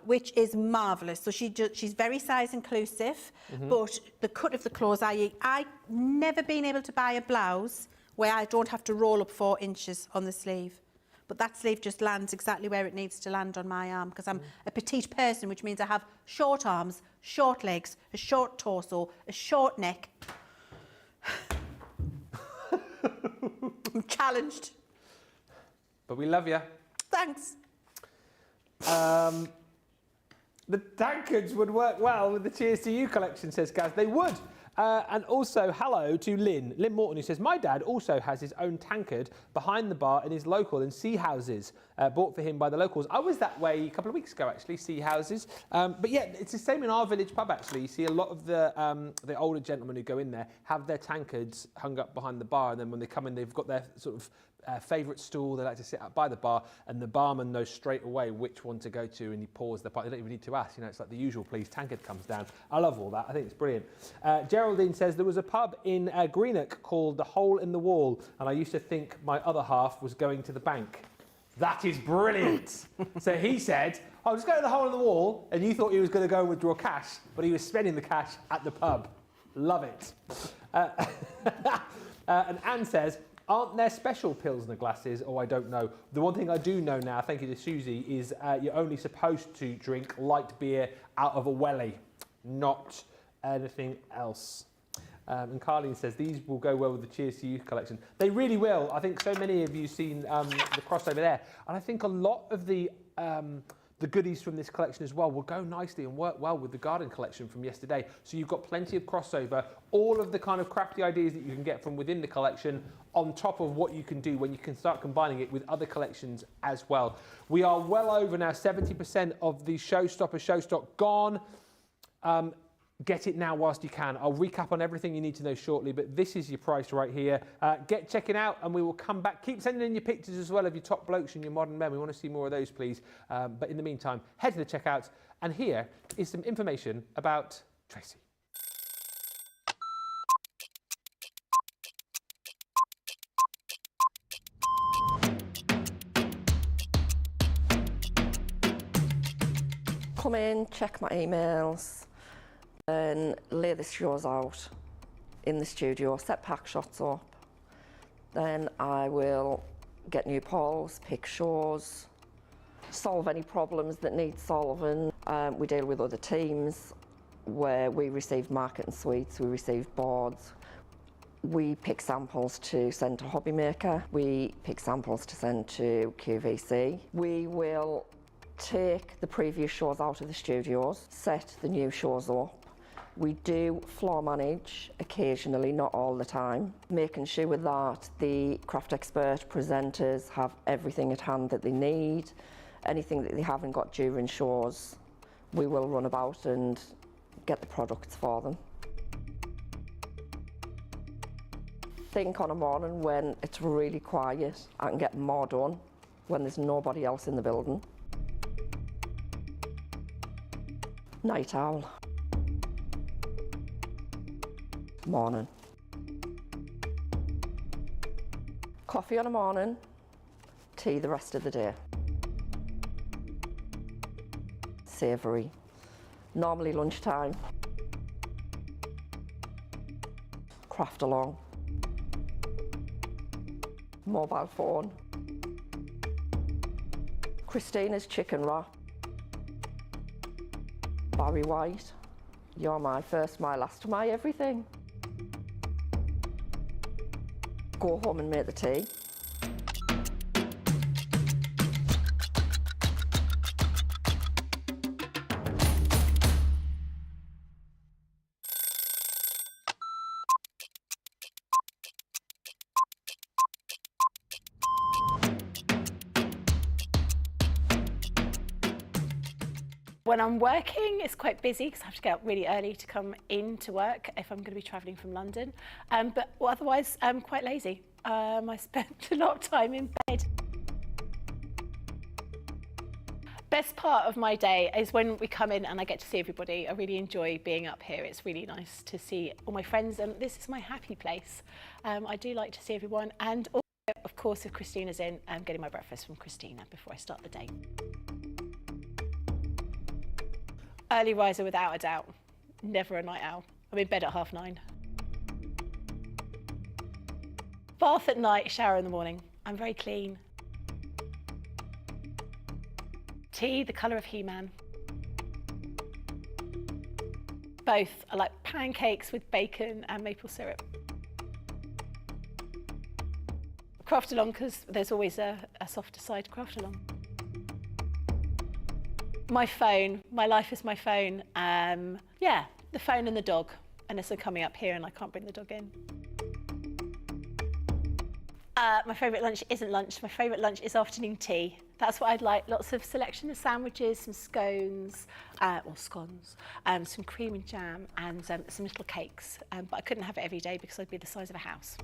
which is marvellous. So she's very size inclusive, but the cut of the clothes, I've never been able to buy a blouse where I don't have to roll up 4 inches on the sleeve. But that sleeve just lands exactly where it needs to land on my arm because I'm a petite person, which means I have short arms, short legs, a short torso, a short neck. I'm challenged. But we love you. Thanks. The tankards would work well with the Cheers to You collection, says Gaz. They would. And also, hello to Lynn Morton, who says, my dad also has his own tankard behind the bar in his local in Sea Houses, bought for him by the locals. I was that way a couple of weeks ago, actually, Sea Houses. But yeah, it's the same in our village pub, actually. You see a lot of the older gentlemen who go in there have their tankards hung up behind the bar, and then when they come in, they've got their sort of favourite stool. They like to sit up by the bar, and the barman knows straight away which one to go to, and he pours the part. They don't even need to ask. You know, it's like the usual, please. Tankard comes down. I love all that. I think it's brilliant. Geraldine says there was a pub in Greenock called the Hole in the Wall, and I used to think my other half was going to the bank. That is brilliant. So he said, "I'll just go to the Hole in the Wall," and you thought he was going to go and withdraw cash, but he was spending the cash at the pub. Love it. And Anne says, aren't there special Pilsner glasses? Oh, I don't know. The one thing I do know now, thank you to Susie, is you're only supposed to drink light beer out of a welly, not anything else. And Carleen says, these will go well with the Cheers to You collection. They really will. I think so many of you seen the crossover there. And I think a lot of the the goodies from this collection as well will go nicely and work well with the garden collection from yesterday. So you've got plenty of crossover, all of the kind of crafty ideas that you can get from within the collection on top of what you can do when you can start combining it with other collections as well. We are well over now 70% of the Showstopper show stock gone. Get it now whilst you can. I'll recap on everything you need to know shortly, but this is your price right here. Get checking out and we will come back. Keep sending in your pictures as well of your top blokes and your modern men. We want to see more of those, please. But in the meantime, head to the checkout. And here is some information about Tracy. Come in, check my emails, and lay the shows out in the studio, set pack shots up. Then I will get new polls, pick shows, solve any problems that need solving. We deal with other teams where we receive marketing suites, we receive boards. We pick samples to send to Hobby Maker. We pick samples to send to QVC. We will take the previous shows out of the studios, set the new shows up. We do floor manage occasionally, not all the time, making sure that the craft expert presenters have everything at hand that they need. Anything that they haven't got during shows, we will run about and get the products for them. Think on a morning when it's really quiet, I can get more done when there's nobody else in the building. Night owl. Morning. Coffee on a morning, tea the rest of the day. Savoury. Normally lunchtime. Craft along. Mobile phone. Christina's chicken wrap. Barry White. You're my first, my last, my everything. Go home and make the tea. When I'm working, it's quite busy because I have to get up really early to come into work if I'm going to be travelling from London. But otherwise, I'm quite lazy. I spend a lot of time in bed. Best part of my day is when we come in and I get to see everybody. I really enjoy being up here. It's really nice to see all my friends, and this is my happy place. I do like to see everyone, and also, of course, if Christina's in, I'm getting my breakfast from Christina before I start the day. Early riser without a doubt, never a night owl. I'm in bed at 9:30. Bath at night, shower in the morning. I'm very clean. Tea, the colour of He-Man. Both. I like pancakes with bacon and maple syrup. Craft along because there's always a softer side to craft along. My phone, my life is my phone. Yeah, the phone and the dog, unless I'm coming up here and I can't bring the dog in. My favourite lunch isn't lunch. My favourite lunch is afternoon tea. That's what I'd like. Lots of selection of sandwiches, some scones, or scones, some cream and jam, and some little cakes. But I couldn't have it every day because I'd be the size of a house.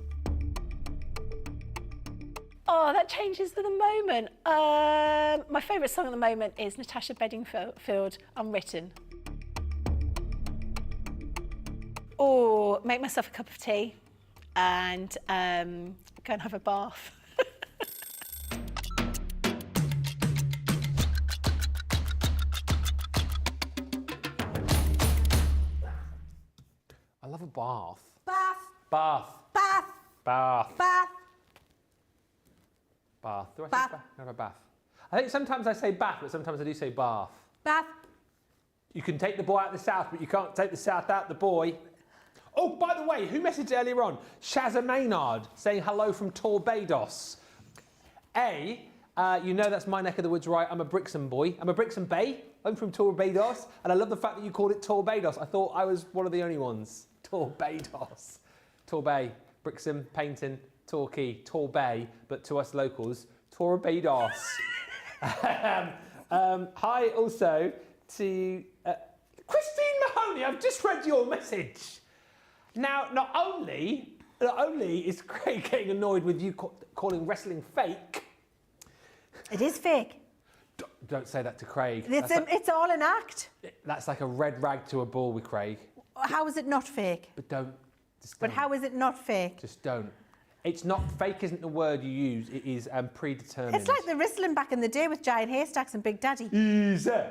Oh, that changes with the moment. My favourite song at the moment is Natasha Bedingfield, Unwritten. Or make myself a cup of tea and go and have a bath. I love a bath. Bath. Bath. Bath. Bath. Bath. Bath. Do I say Bath. bath? No, no, bath. I think sometimes I say bath, but sometimes I do say bath. Bath. You can take the boy out the south, but you can't take the south out the boy. Oh, by the way, who messaged earlier on? Shazza Maynard saying hello from Torbados. You know that's my neck of the woods, right? I'm a Brixham boy. I'm a Brixham Bay. I'm from Torbados, and I love the fact that you called it Torbados. I thought I was one of the only ones. Torbados. Torbay, Brixham, Paynton, Torquay, Torbay, but to us locals, Torbados. Hi also to Christine Mahoney. I've just read your message. Now, not only is Craig getting annoyed with you calling wrestling fake. It is fake. Don't say that to Craig. It's all an act. That's like a red rag to a bull with Craig. How is it not fake? But don't. But how is it not fake? Just don't. It's not fake. Isn't the word you use? It is predetermined. It's like the whistling back in the day with Giant Haystacks and Big Daddy. He's a.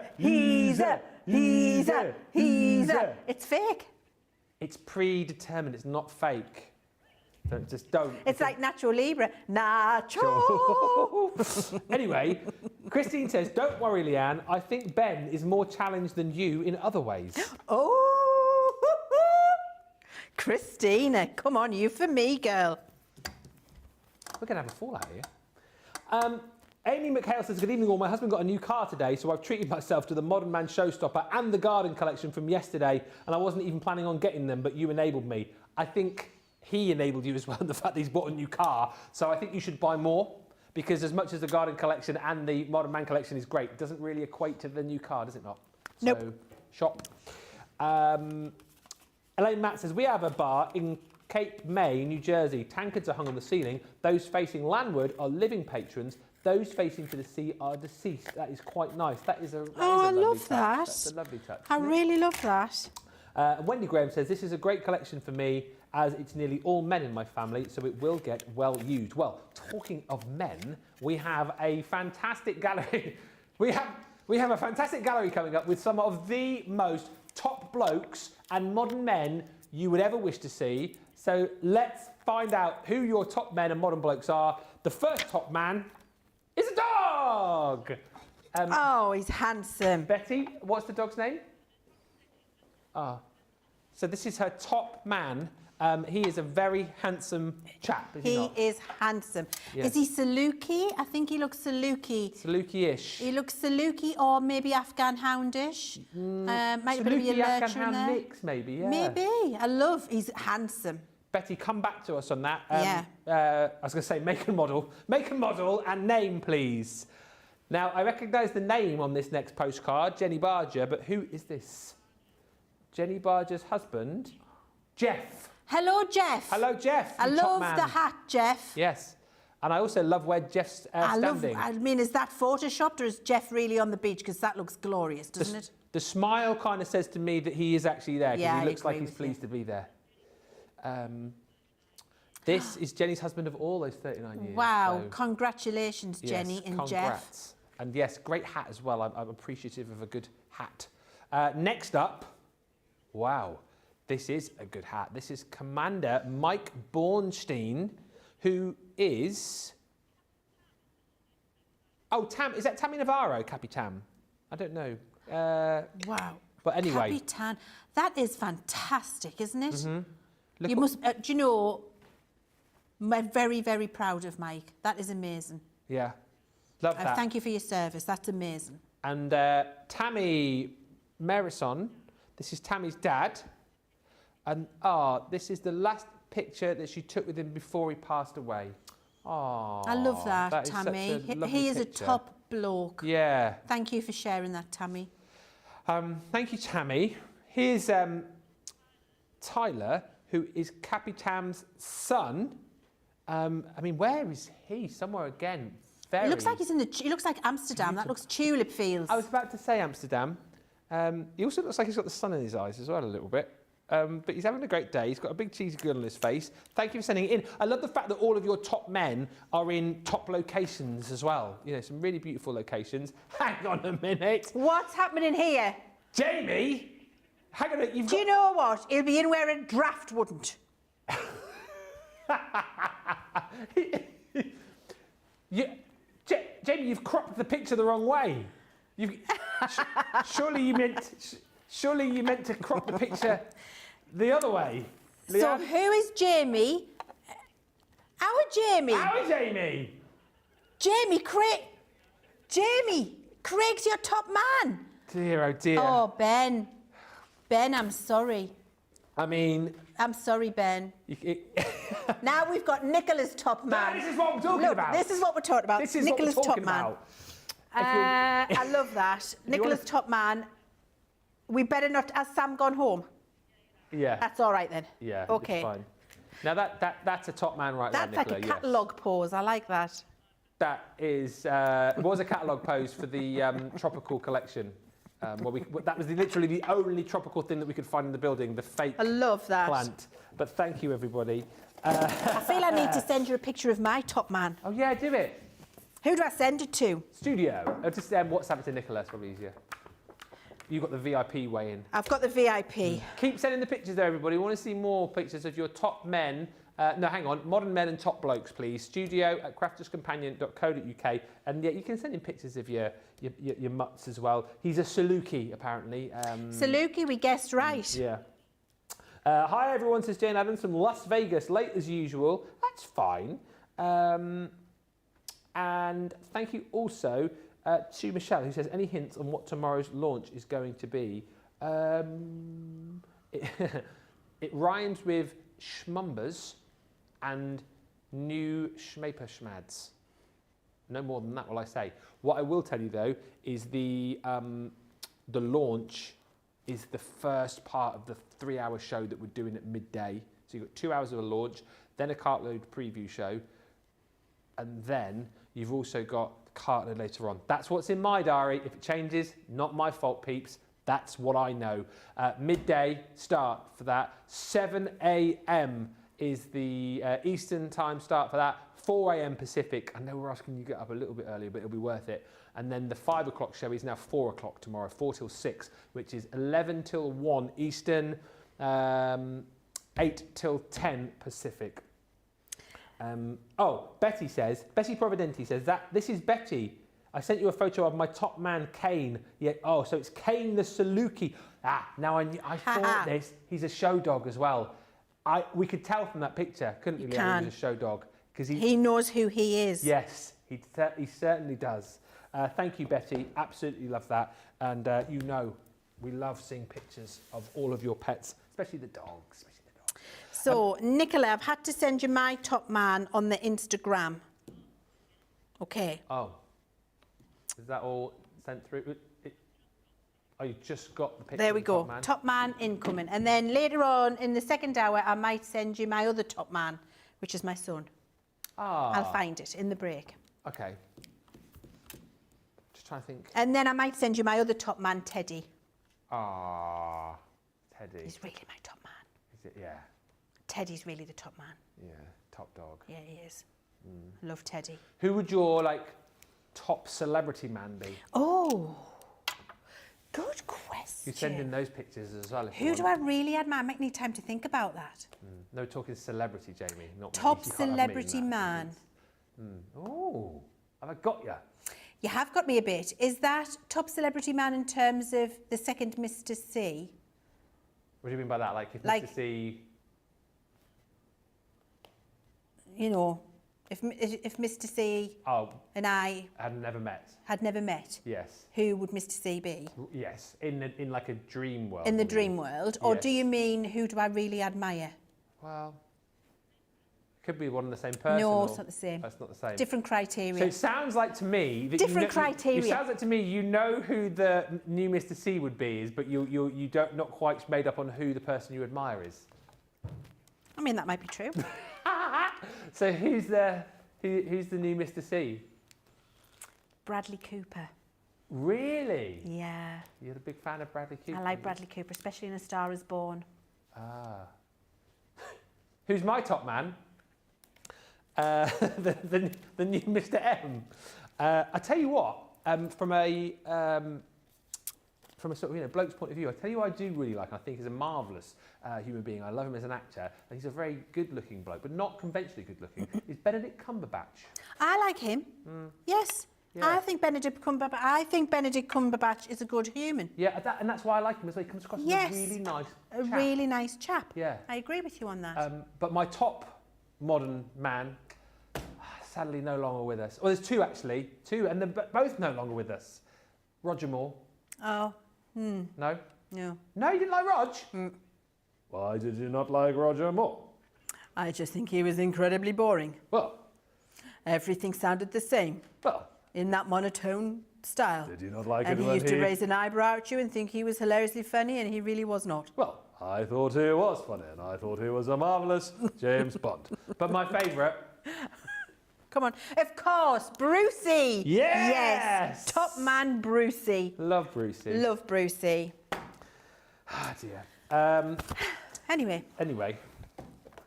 It's fake. It's predetermined. It's not fake. Don't. It's like Nacho Libre. Nacho. Anyway, Christine says, "Don't worry, Leanne. I think Ben is more challenged than you in other ways." Oh, Christina, come on, you for me, girl. We're going to have a fallout here. Amy McHale says, "Good evening all. My husband got a new car today, so I've treated myself to the Modern Man Showstopper and the garden collection from yesterday, and I wasn't even planning on getting them, but you enabled me." I think he enabled you as well in the fact that he's bought a new car, so I think you should buy more, because as much as the garden collection and the Modern Man collection is great, it doesn't really equate to the new car, does it not? Nope. So, shop. Elaine Matt says, "We have a bar in Cape May, New Jersey. Tankards are hung on the ceiling. Those facing landward are living patrons. Those facing to the sea are deceased." That is quite nice. That is a I lovely love touch. that. That's a lovely touch. I really love that. And Wendy Graham says, "This is a great collection for me, as it's nearly all men in my family, so it will get well used." Well, talking of men, we have a fantastic gallery. we have a fantastic gallery coming up with some of the most top blokes and modern men you would ever wish to see. So let's find out who your top men and modern blokes are. The first top man is a dog. Oh, he's handsome. Betty, what's the dog's name? So this is her top man. He is a very handsome chap, is he He not? is handsome. Yes. Is he Saluki? I think he looks Saluki. Saluki-ish. He looks Saluki or maybe Afghan Houndish. Might be a Saluki lurcher Afghan in Hound there. mix, maybe, yeah. Maybe. He's handsome. Betty, come back to us on that. Yeah. I was going to say make and model and name, please. Now, I recognise the name on this next postcard, Jenny Barger, but who is this? Jenny Barger's husband, Jeff. Hello, Jeff. Hello, Jeff. I you top love man. the hat, Jeff. Yes. And I also love where Jeff's standing. I mean, is that photoshopped or is Jeff really on the beach? Because that looks glorious, doesn't it? The smile kind of says to me that he is actually there, because Yeah, he I looks like agree he's with you. pleased to be there. This is Jenny's husband of all those 39 years. Wow, so, congratulations, yes, Jenny and congrats. Jeff. And yes, great hat as well. I'm appreciative of a good hat. Next up, wow, this is a good hat. This is Commander Mike Bornstein, who is... Oh, is that Tammy Navarro, Capitan? I don't know. Wow. But anyway. Capitan, that is fantastic, isn't it? Look You what- must, do you know, I'm very, very proud of Mike. That is amazing. Yeah, love that. Thank you for your service. That's amazing. And Tammy Merison, this is Tammy's dad. And this is the last picture that she took with him before he passed away. Oh, I love that, is such Tammy. a lovely He is picture. a top bloke. Yeah. Thank you for sharing that, Tammy. Thank you, Tammy. Here's Tyler, who is Capitan's son. I mean, where is he? Somewhere again. Very. It looks like he looks like Amsterdam. That looks tulip fields. I was about to say Amsterdam. He also looks like he's got the sun in his eyes as well a little bit. But he's having a great day. He's got a big cheesy grin on his face. Thank you for sending it in. I love the fact that all of your top men are in top locations as well. You know, some really beautiful locations. Hang on a minute. What's happening here? Jamie! Hang on a minute. Do you know what? He'll be in where a draft wouldn't. Jamie, you've cropped the picture the wrong way. Surely you meant to crop the picture the other way. So Leanne? who is Jamie? Our Jamie. How is Jamie? Jamie, Jamie, Craig's your top man. Dear, oh dear. Oh, Ben. Ben, I'm sorry. I mean, I'm sorry, Ben. Now we've got Nicola's top man. this is what I'm talking Look, about. this is what we're talking about. This is Nicola's what we're top talking man. about. I love that. Nicola's top man. We better not. Has Sam gone home? Yeah. That's all right then. Yeah. Okay. It's fine. Now that's a top man right That's there, Nicola. like a catalogue pose. I like that. That is was a catalogue pose for the tropical collection. That was literally the only tropical thing that we could find in the building, the fake I love that. plant. But thank you, everybody. I feel I need to send you a picture of my top man. Oh yeah, do it. Who do I send it to? Studio. Just WhatsApp it to Nicola. It's probably easier. You got the VIP way in. I've got the VIP. Keep sending the pictures there, everybody. We want to see more pictures of your top men. No, hang on. Modern men and top blokes, please. studio@crafterscompanion.co.uk. And yeah, you can send in pictures of your mutts as well. He's a Saluki, apparently. Saluki, we guessed right. Yeah. Hi, everyone, says Jane Adams from Las Vegas. Late as usual. That's fine. And thank you also to Michelle, who says, any hints on what tomorrow's launch is going to be? It rhymes with schmumbers and new schmaper schmads. No more than that will I say. What I will tell you though is the launch is the first part of the 3-hour show that we're doing at midday. So you've got 2 hours of a launch, then a cartload preview show, and then you've also got cartload later on. That's what's in my diary. If it changes, not my fault, peeps. That's what I know. Midday start for that. 7 a.m. is the Eastern time start for that. 4 a.m. Pacific. I know we're asking you to get up a little bit earlier, but it'll be worth it. And then the 5 o'clock show is now 4 o'clock tomorrow, 4 till 6, which is 11 till 1 Eastern, 8 till 10 Pacific. Betty Providenti says that this is Betty. I sent you a photo of my top man, Kane. Yeah. Oh, so it's Kane the Saluki. Now I thought this. He's a show dog as well. We could tell from that picture, couldn't we, Leanne? He was a show dog because he knows who he is. Yes, he certainly does. Thank you, Betty. Absolutely love that. And you know, we love seeing pictures of all of your pets, especially the dogs. So, Nicola, I've had to send you my top man on the Instagram. Okay. Oh. Is that all sent through? You just got the picture. There we of the go. Top man. Top man incoming. And then later on in the second hour, I might send you my other top man, which is my son. I'll find it in the break. Okay. Just trying to think. And then I might send you my other top man, Teddy. Teddy. He's really my top man. Is it? Yeah. Teddy's really the top man. Yeah, top dog. Yeah, he is. Love Teddy. Who would your top celebrity man be? Oh, good question. You send in those pictures as well. Who do I really admire? I might need time to think about that. No, talking celebrity, Jamie. Not top me. You can't have me in celebrity that man. Oh, have I got you? You have got me a bit. Is that top celebrity man in terms of the second Mr. C? What do you mean by that? If Mr. C... You know, if Mr. C and I had never met. Yes. Who would Mr. C be? Yes, in a dream world. In the dream world, or yes. do you mean who do I really admire? Well, could be one and the same person. No, it's not the same. That's not the same. Different criteria. So it sounds like to me that different criteria. It sounds like to me you know who the new Mr. C would be, but you don't not quite made up on who the person you admire is. I mean, that might be true. So who's the new Mr. C? Bradley Cooper. Really? Yeah. You're a big fan of Bradley Cooper? I like Bradley Cooper, especially in A Star Is Born. Who's my top man? The new Mr. M. I tell you what, from a sort of bloke's point of view, I tell you what I do really like, and I think he's a marvellous human being. I love him as an actor, and he's a very good-looking bloke, but not conventionally good-looking. Is Benedict Cumberbatch. I like him. Yes. Yeah. I think Benedict Cumberbatch is a good human. Yeah, and that's why I like him, as well. He comes across as a really nice chap. A really nice chap. Yeah. I agree with you on that. But my top modern man, sadly no longer with us. Well, there's two actually, and they're both no longer with us. Roger Moore. Oh, No? no. No, you didn't like Rog? Why did you not like Roger Moore? I just think he was incredibly boring. Well, Everything sounded the same well, in that monotone style. did you not like And it he when used to raise an eyebrow at you and think he was hilariously funny, and he really was not. Well, I thought he was funny, and I thought he was a marvellous James Bond. But my favourite... Come on. Of course, Brucey. Yes! Yes. Top man Brucey. Love Brucey. Love Brucey. Ah, dear. Anyway,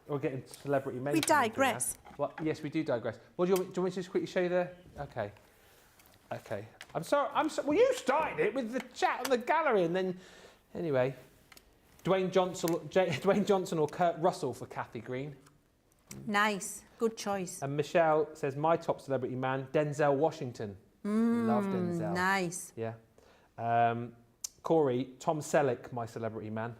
we're getting celebrity mention. we digress. Well, yes, we do digress. Well, do you want me to just quickly show you the... Okay. I'm sorry. Well, you started it with the chat on the gallery, and then... Anyway. Dwayne Johnson or Kurt Russell for Kathy Green. Nice. Good choice. And Michelle says, my top celebrity man, Denzel Washington. Love Denzel. Nice. Yeah. Corey, Tom Selleck, my celebrity man.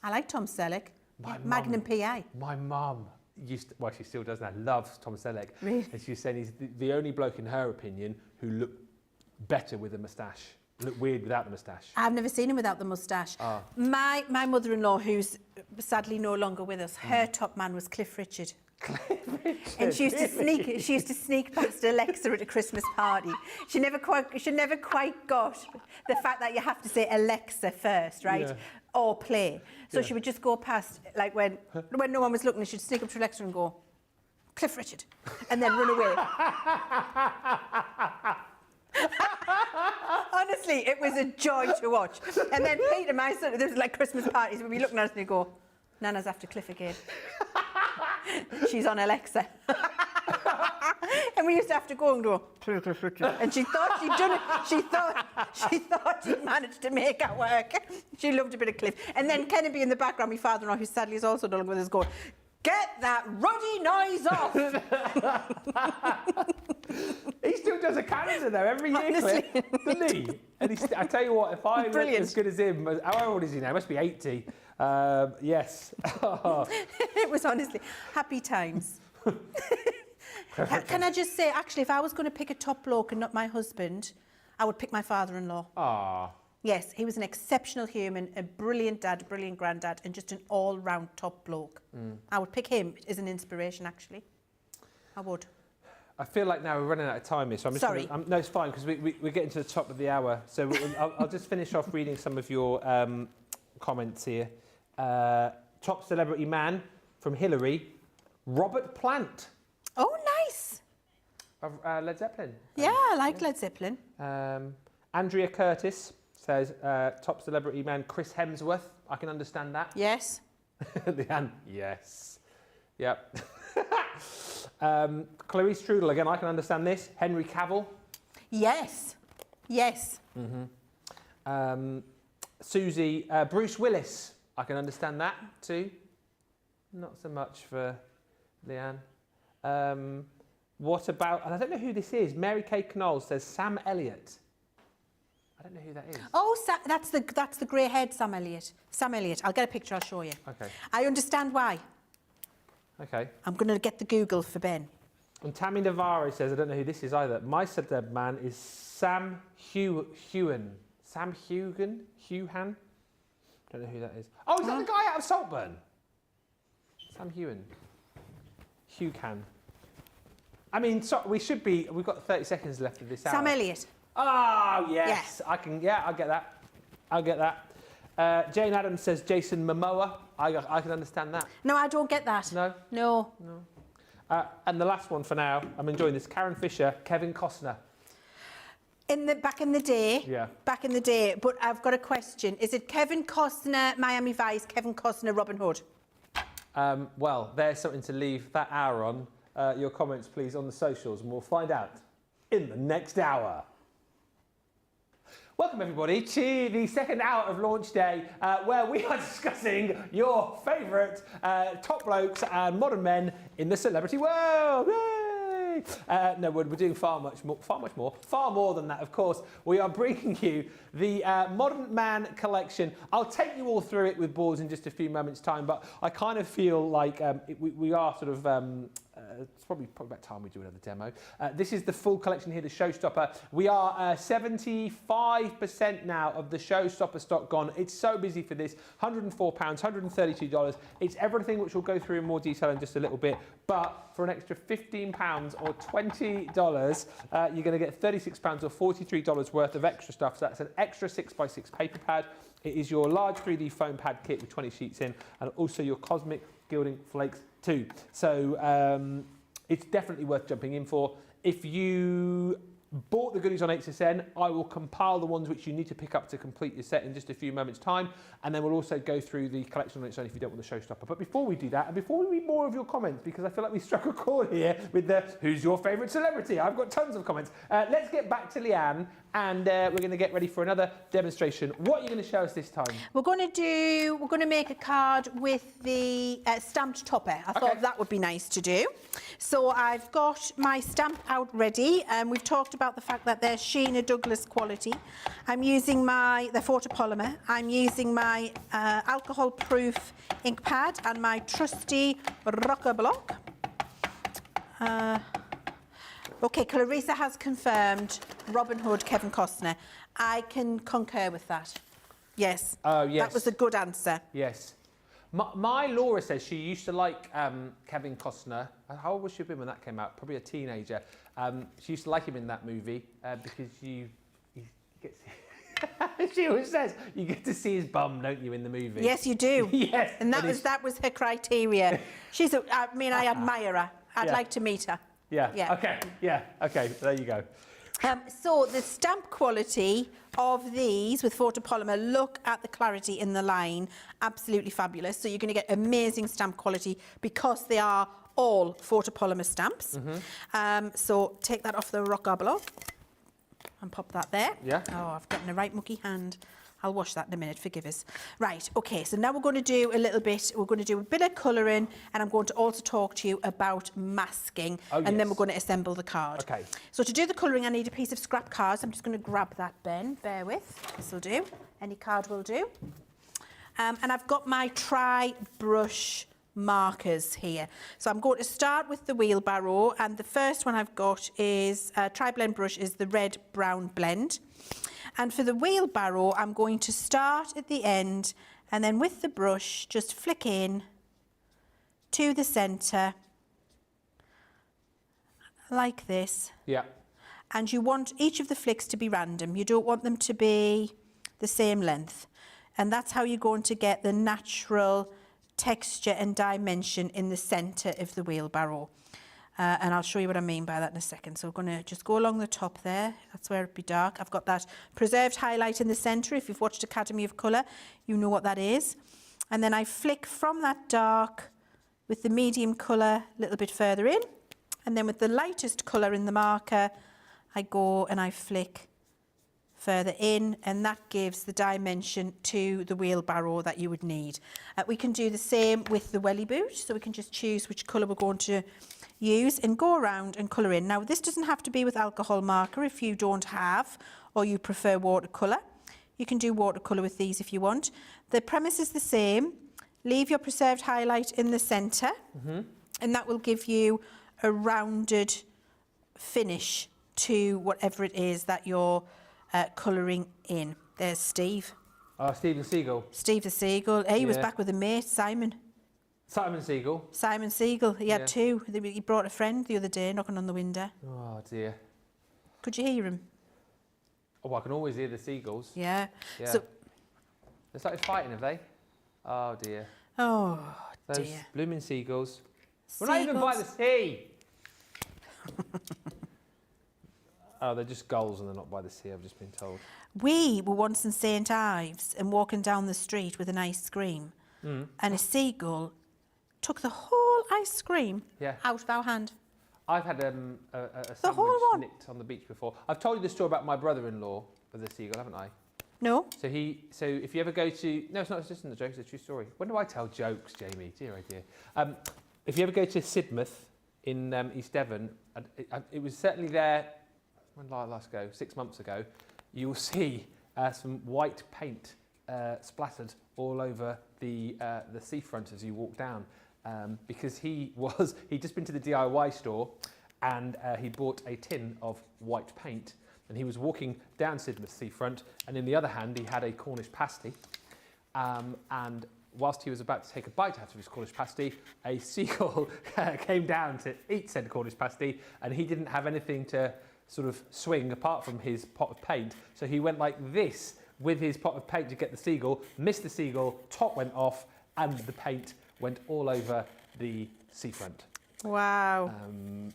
I like Tom Selleck. My Magnum PI. My mum used to, well, she still does now, loves Tom Selleck. Really? And she was saying he's the only bloke, in her opinion, who looked better with a moustache. Looked weird without the moustache. I've never seen him without the moustache. Ah. My mother-in-law, who's sadly no longer with us, her top man was Cliff Richard. And she used to sneak past Alexa at a Christmas party. She never quite got the fact that you have to say Alexa first, right? Yeah. Or play. So Yeah. she would just go past, like when no one was looking, she'd sneak up to Alexa and go, Cliff Richard, and then run away. Honestly, it was a joy to watch. And then Peter, my son, there was like Christmas parties, we'd be looking at us and he'd go, Nana's after Cliff again. She's on Alexa. And we used to have to go and go, Cliff Richard. And she thought she'd done it. She thought she'd managed to make it work. She loved a bit of Cliff. And then Kennedy in the background, my father-in-law, who sadly is also done with us, going, get that ruddy noise off! He still does a calendar though every year, Honestly. Cliff, doesn't he? And I tell you what, if I was Brilliant. as good as him, how old is he now? He must be 80. Yes. It was honestly happy times. Can I just say, actually, if I was going to pick a top bloke and not my husband, I would pick my father-in-law. Ah. Yes, he was an exceptional human, a brilliant dad, a brilliant granddad, and just an all-round top bloke. I would pick him as an inspiration, actually. I would. I feel like now we're running out of time here, so I'm just Sorry. no, it's fine, because we're getting to the top of the hour. So I'll just finish off reading some of your comments here. Top celebrity man from Hillary, Robert Plant Oh, nice. of Led Zeppelin. Yeah, I like Led Zeppelin. Andrea Curtis says, top celebrity man, Chris Hemsworth. I can understand that. Yes. Leanne, yes. Yep. Clarice Trudel, again, I can understand this. Henry Cavill. Yes. Yes. Susie, Bruce Willis. I can understand that too. Not so much for Leanne. What about, and I don't know who this is, Mary Kay Knoll says Sam Elliott. I don't know who that is. Oh, that's the grey-haired Sam Elliott. Sam Elliott. I'll get a picture, I'll show you. Okay. I understand why. Okay. I'm going to get the Google for Ben. And Tammy Navarro says, I don't know who this is either. My celeb man is Sam Hewan. Sam Hugan? Huhan? Don't know who that is. Oh, is that the guy out of Saltburn? Sam Hewan. Hugan. I mean, so we've got 30 seconds left of this hour. Sam Elliott. Oh, yes. Yeah. I'll get that. I'll get that. Jane Adams says Jason Momoa. I can understand that. No, I don't get that. No? No. And the last one for now, I'm enjoying this. Karen Fisher, Kevin Costner. Back in the day. Yeah. Back in the day. But I've got a question. Is it Kevin Costner, Miami Vice, Kevin Costner, Robin Hood? Well, there's something to leave that hour on. Your comments, please, on the socials, and we'll find out in the next hour. Welcome, everybody, to the second hour of launch day, where we are discussing your favourite top blokes and modern men in the celebrity world. Yay! No, we're doing far more than that, of course. We are bringing you the Modern Man collection. I'll take you all through it with boards in just a few moments' time, but I kind of feel like we are sort of it's probably about time we do another demo. This is the full collection here, the Showstopper. We are 75% now of the Showstopper stock gone. It's so busy for this. £104, $132. It's everything, which we'll go through in more detail in just a little bit. But for an extra £15 or $20, you're going to get £36 or $43 worth of extra stuff. So that's an extra 6x6 paper pad. It is your large 3D foam pad kit with 20 sheets in, and also your Cosmic Gilding Flakes too. So it's definitely worth jumping in for. If you bought the goodies on HSN, I will compile the ones which you need to pick up to complete your set in just a few moments' time, and then we'll also go through the collection on its own if you don't want the Showstopper. But before we do that, and before we read more of your comments, because I feel like we struck a chord here with the who's your favourite celebrity? I've got tons of comments. Let's get back to Leanne, and we're going to get ready for another demonstration. What are you going to show us this time? We're going to make a card with the stamped topper. I thought that would be nice to do. So I've got my stamp out ready, and we've talked about the fact that they're Sheena Douglas quality. I'm using they're photopolymer. I'm using my alcohol-proof ink pad and my trusty rocker block. Okay, Clarissa has confirmed Robin Hood, Kevin Costner. I can concur with that. Yes. Oh, yes. That was a good answer. Yes. My Laura says she used to like Kevin Costner. How old was she when that came out? Probably a teenager. She used to like him in that movie because you get she always says you get to see his bum, don't you, in the movie? Yes, you do. Yes. And that was her criteria. I admire her. I'd like to meet her. Yeah. Yeah. Okay. Yeah. Okay. There you go. So the stamp quality of these with photopolymer, look at the clarity in the line, absolutely fabulous. So you're going to get amazing stamp quality because they are all photopolymer stamps. So take that off the rocker block and pop that there. Yeah. Oh, I've gotten a right mucky hand. I'll wash that in a minute, forgive us. Right, okay, so now we're going to do a bit of colouring, and I'm going to also talk to you about masking, and then we're going to assemble the card. Okay. So to do the colouring, I need a piece of scrap card, so I'm just going to grab that, Ben, bear with. This will do, any card will do. And I've got my tri-brush markers here. So I'm going to start with the wheelbarrow, and the first one I've got is, tri-blend brush is the red-brown blend. And for the wheelbarrow, I'm going to start at the end and then with the brush, just flick in to the centre, like this. Yeah. And you want each of the flicks to be random. You don't want them to be the same length. And that's how you're going to get the natural texture and dimension in the centre of the wheelbarrow. And I'll show you what I mean by that in a second. So we're going to just go along the top there. That's where it'd be dark. I've got that preserved highlight in the centre. If you've watched Academy of Colour, you know what that is. And then I flick from that dark with the medium colour a little bit further in. And then with the lightest colour in the marker, I go and I flick further in, and that gives the dimension to the wheelbarrow that you would need. We can do the same with the welly boot. So we can just choose which colour we're going to use and go around and colour in. Now this doesn't have to be with alcohol marker if you don't have or you prefer watercolour. You can do watercolour with these if you want. The premise is the same. Leave your preserved highlight in the centre, and that will give you a rounded finish to whatever it is that you're colouring in. There's Steve. Oh, Steven Seagal. Steve the Seagull. He was back with a mate, Simon. Simon Seagal. Simon Seagal. He had two. He brought a friend the other day knocking on the window. Oh, dear. Could you hear him? Oh, I can always hear the seagulls. Yeah. Yeah. So, They started fighting, have they? Oh, dear. oh, Those dear. blooming seagulls. We're not even by the sea. Oh, they're just gulls and they're not by the sea, I've just been told. We were once in St Ives and walking down the street with an ice cream, and a seagull took the whole ice cream out of our hand. I've had a whole sandwich one? nicked on the beach before. I've told you the story about my brother-in-law with the seagull, haven't I? No? So if you ever go to, no, it's not just in the joke, it's a true story. When do I tell jokes, Jamie? Dear, oh dear. If you ever go to Sidmouth in East Devon, it was certainly there, when did I last go? 6 months ago. You will see some white paint splattered all over the seafront as you walk down. because he'd just been to the DIY store and he bought a tin of white paint, and he was walking down Sidmouth seafront, and in the other hand he had a Cornish pasty, and whilst he was about to take a bite out of his Cornish pasty, a seagull came down to eat said Cornish pasty, and he didn't have anything to sort of swing apart from his pot of paint, so he went like this with his pot of paint to get the seagull, missed the seagull, top went off, and the paint went all over the seafront. Wow.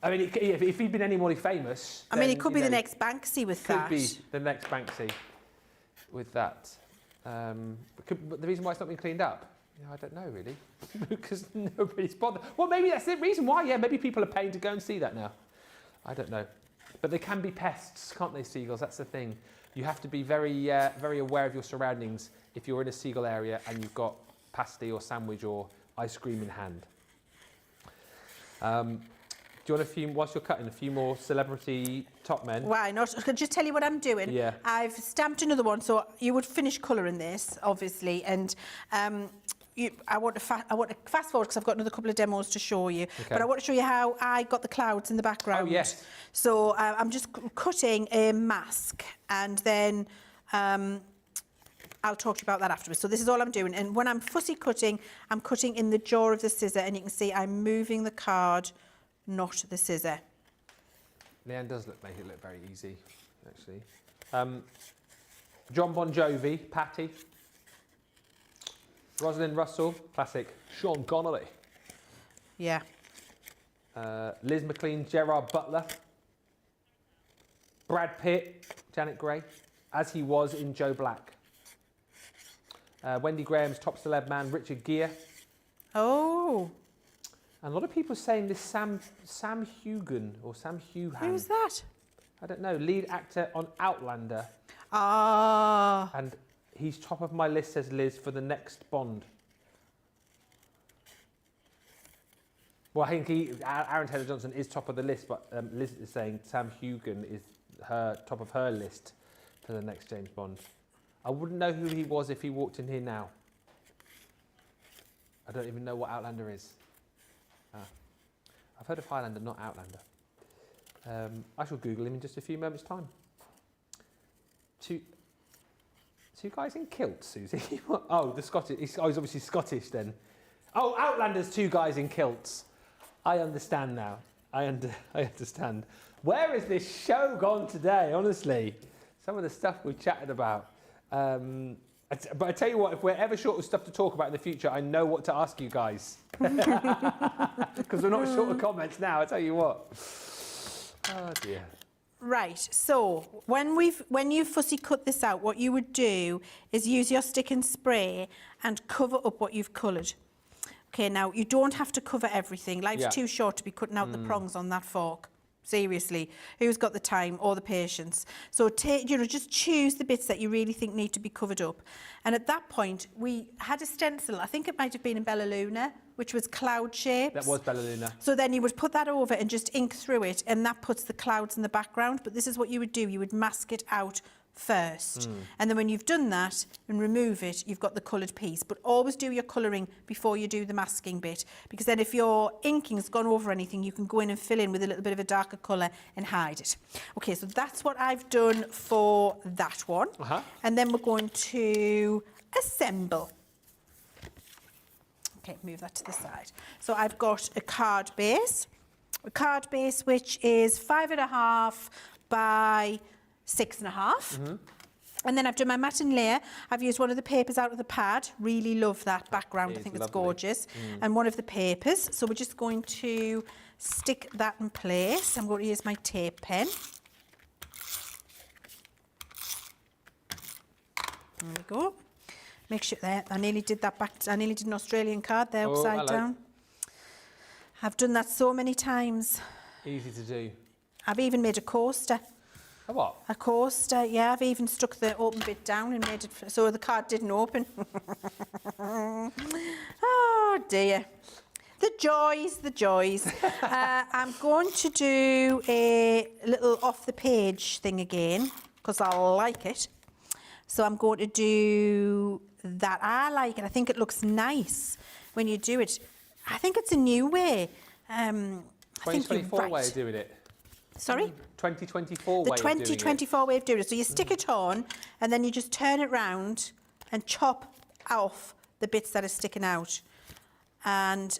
I mean, if he'd been any more famous... I mean, it could be the next Banksy with that. Could be the next Banksy with that. But the reason why it's not been cleaned up, I don't know really, because nobody's bothered. Well, maybe that's the reason why. Yeah, maybe people are paying to go and see that now. I don't know. But they can be pests, can't they, seagulls? That's the thing. You have to be very, very aware of your surroundings if you're in a seagull area and you've got pasty or sandwich or ice cream in hand. Do you want whilst you're cutting, a few more celebrity top men? Why not? I can just tell you what I'm doing. Yeah. I've stamped another one, so you would finish colouring this, obviously, and I want to fast forward because I've got another couple of demos to show you. Okay. But I want to show you how I got the clouds in the background. Oh, yes. So I'm just cutting a mask, and then I'll talk to you about that afterwards. So this is all I'm doing. And when I'm fussy cutting, I'm cutting in the jaw of the scissor, and you can see I'm moving the card, not the scissor. Leanne does make it look very easy, actually. John Bon Jovi, Patty. Rosalind Russell, classic. Sean Connery. Yeah. Liz McLean, Gerard Butler. Brad Pitt, Janet Grey, as he was in Joe Black. Wendy Graham's top celeb man, Richard Gere. Oh. And a lot of people saying this Sam Hugan or Sam Hugan. Who's that? I don't know. Lead actor on Outlander. Ah. And he's top of my list, says Liz, for the next Bond. Well, I think Aaron Taylor-Johnson is top of the list, but Liz is saying Sam Hugan is top of her list for the next James Bond. I wouldn't know who he was if he walked in here now. I don't even know what Outlander is. I've heard of Highlander, not Outlander. I shall Google him in just a few moments' time. Two guys in kilts, Susie. Oh, the Scottish. He's obviously Scottish then. Oh, Outlander's two guys in kilts. I understand now. I understand. Where has this show gone today, honestly? Some of the stuff we've chatted about. But I tell you what, if we're ever short of stuff to talk about in the future, I know what to ask you guys. Because we're not short of comments now, I tell you what. Oh dear. Right, so when you fussy cut this out, what you would do is use your stick and spray and cover up what you've coloured. Okay, now you don't have to cover everything. Life's too short to be cutting out the prongs on that fork. Seriously, who's got the time or the patience? So just choose the bits that you really think need to be covered up. And at that point, we had a stencil. I think it might have been in Bella Luna, which was cloud shapes. That was Bella Luna. So then you would put that over and just ink through it, and that puts the clouds in the background. But this is what you would do. You would mask it out first. And then when you've done that and remove it, you've got the coloured piece. But always do your colouring before you do the masking bit, because then if your inking's gone over anything, you can go in and fill in with a little bit of a darker colour and hide it. Okay, so that's what I've done for that one. And then we're going to assemble. Okay, move that to the side. So I've got a card base which is 5.5 by 6.5. And then I've done my matte layer. I've used one of the papers out of the pad. Really love that background. I think it's gorgeous. And one of the papers. So we're just going to stick that in place. I'm going to use my tape pen. There we go. Make sure there. I nearly did that back. I nearly did an Australian card there upside down. I've done that so many times. Easy to do. I've even made a coaster. A what? A coaster, yeah. I've even stuck the open bit down and made it so the card didn't open. Oh dear. The joys, the joys. I'm going to do a little off the page thing again because I like it. So I'm going to do that. I like it. I think it looks nice when you do it. I think it's a new way. I think you're 2024 right. way of doing it. Sorry? 2024 The way of doing it. 2024 way of doing it. So you stick it on and then you just turn it round and chop off the bits that are sticking out. And,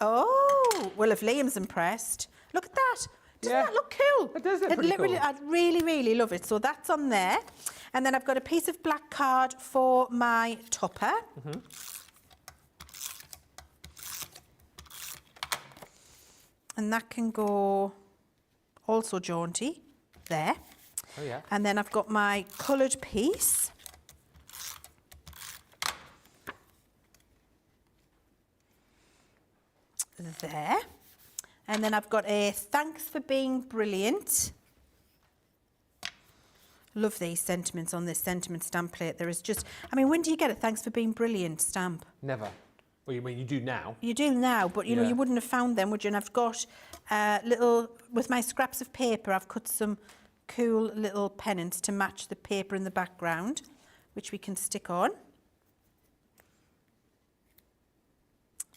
oh, well, if Liam's impressed, look at that. Doesn't that look cool? It does look pretty cool. I really, really love it. So that's on there. And then I've got a piece of black card for my topper. And that can go also jaunty there. Oh, yeah. And then I've got my coloured piece. There. And then I've got a thanks for being brilliant. Love these sentiments on this sentiment stamp plate. There is just, I mean, when do you get a thanks for being brilliant stamp? Never. Well, you mean you do now? You do now, but you know, Yeah. you wouldn't have found them, would you? And I've got little, with my scraps of paper, I've cut some cool little pennants to match the paper in the background, which we can stick on.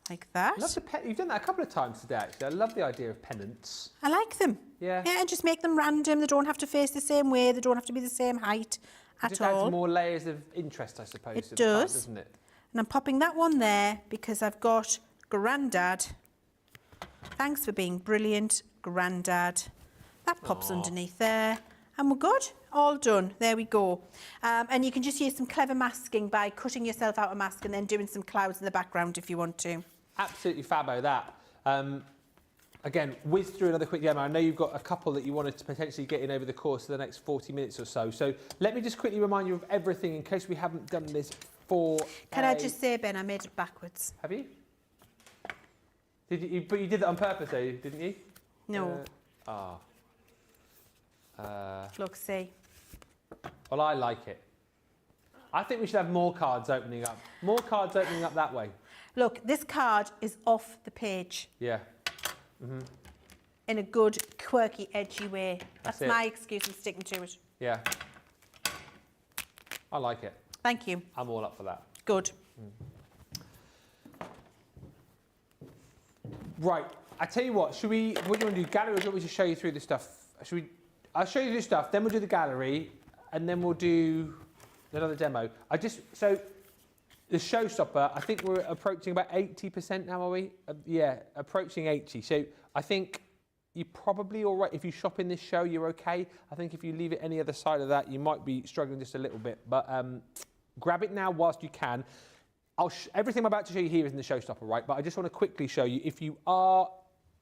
Like that. Love the you've done that a couple of times today, actually. I love the idea of pennants. I like them. Yeah. Yeah, and just make them random. They don't have to face the same way. They don't have to be the same height It at just all. adds more layers of interest, I suppose. It to the card, does. doesn't it? And I'm popping that one there because I've got Grandad. Thanks for being brilliant, Grandad. That pops underneath there. And we're good. All done. There we go. And you can just use some clever masking by cutting yourself out a mask and then doing some clouds in the background if you want to. Absolutely fabbo, that. Again, whiz through another quick demo. I know you've got a couple that you wanted to potentially get in over the course of the next 40 minutes or so. So let me just quickly remind you of everything in case we haven't done this for... Can I just say, Ben, I made it backwards. Have you? Did you? But you did that on purpose, though, didn't you? No. Look, see. Well, I like it. I think we should have more cards opening up. More cards opening up that way. Look, this card is off the page Yeah. in a good, quirky, edgy way. That's That's it. my excuse for sticking to it. Yeah. I like it. Thank you. I'm all up for that. Good. Right. I tell you what, what do you want to do? Gallery, or do you want me to show you through the stuff? I'll show you the stuff, then we'll do the gallery, and then we'll do another demo. So the Showstopper, I think we're approaching about 80% now, are we? Yeah, approaching 80. So I think you're probably all right. If you shop in this show, you're okay. I think if you leave it any other side of that, you might be struggling just a little bit. But grab it now whilst you can. Everything I'm about to show you here is in the Showstopper, right? But I just want to quickly show you, if you are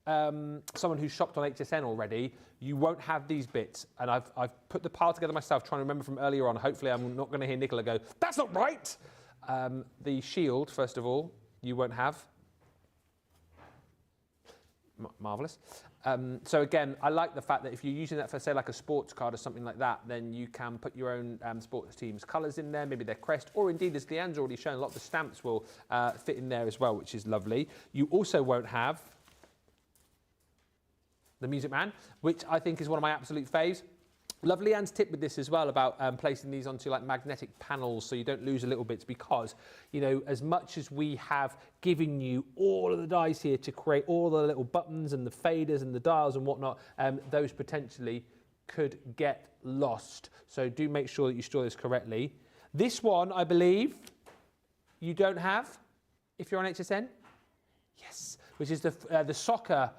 someone who's shopped on HSN already, you won't have these bits. And I've put the pile together myself, trying to remember from earlier on. Hopefully I'm not going to hear Nicola go, that's not right. The shield, first of all, you won't have. Marvellous. So again, I like the fact that if you're using that for, say, like a sports card or something like that, then you can put your own sports team's colours in there, maybe their crest, or indeed, as Leanne's already shown, a lot of the stamps will fit in there as well, which is lovely. You also won't have the Music Man, which I think is one of my absolute faves. Love Leanne's tip with this as well about placing these onto like magnetic panels so you don't lose a little bits, because, you know, as much as we have given you all of the dies here to create all the little buttons and the faders and the dials and whatnot, those potentially could get lost. So do make sure that you store this correctly. This one, I believe, you don't have if you're on HSN. Yes, which is the soccer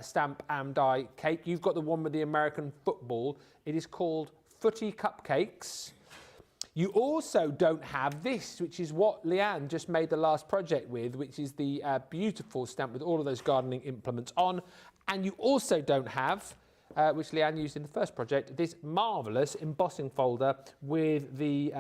stamp and die cake. You've got the one with the American football. It is called Footy Cupcakes. You also don't have this, which is what Leanne just made the last project with, which is the beautiful stamp with all of those gardening implements on. And you also don't have, which Leanne used in the first project, this marvellous embossing folder with the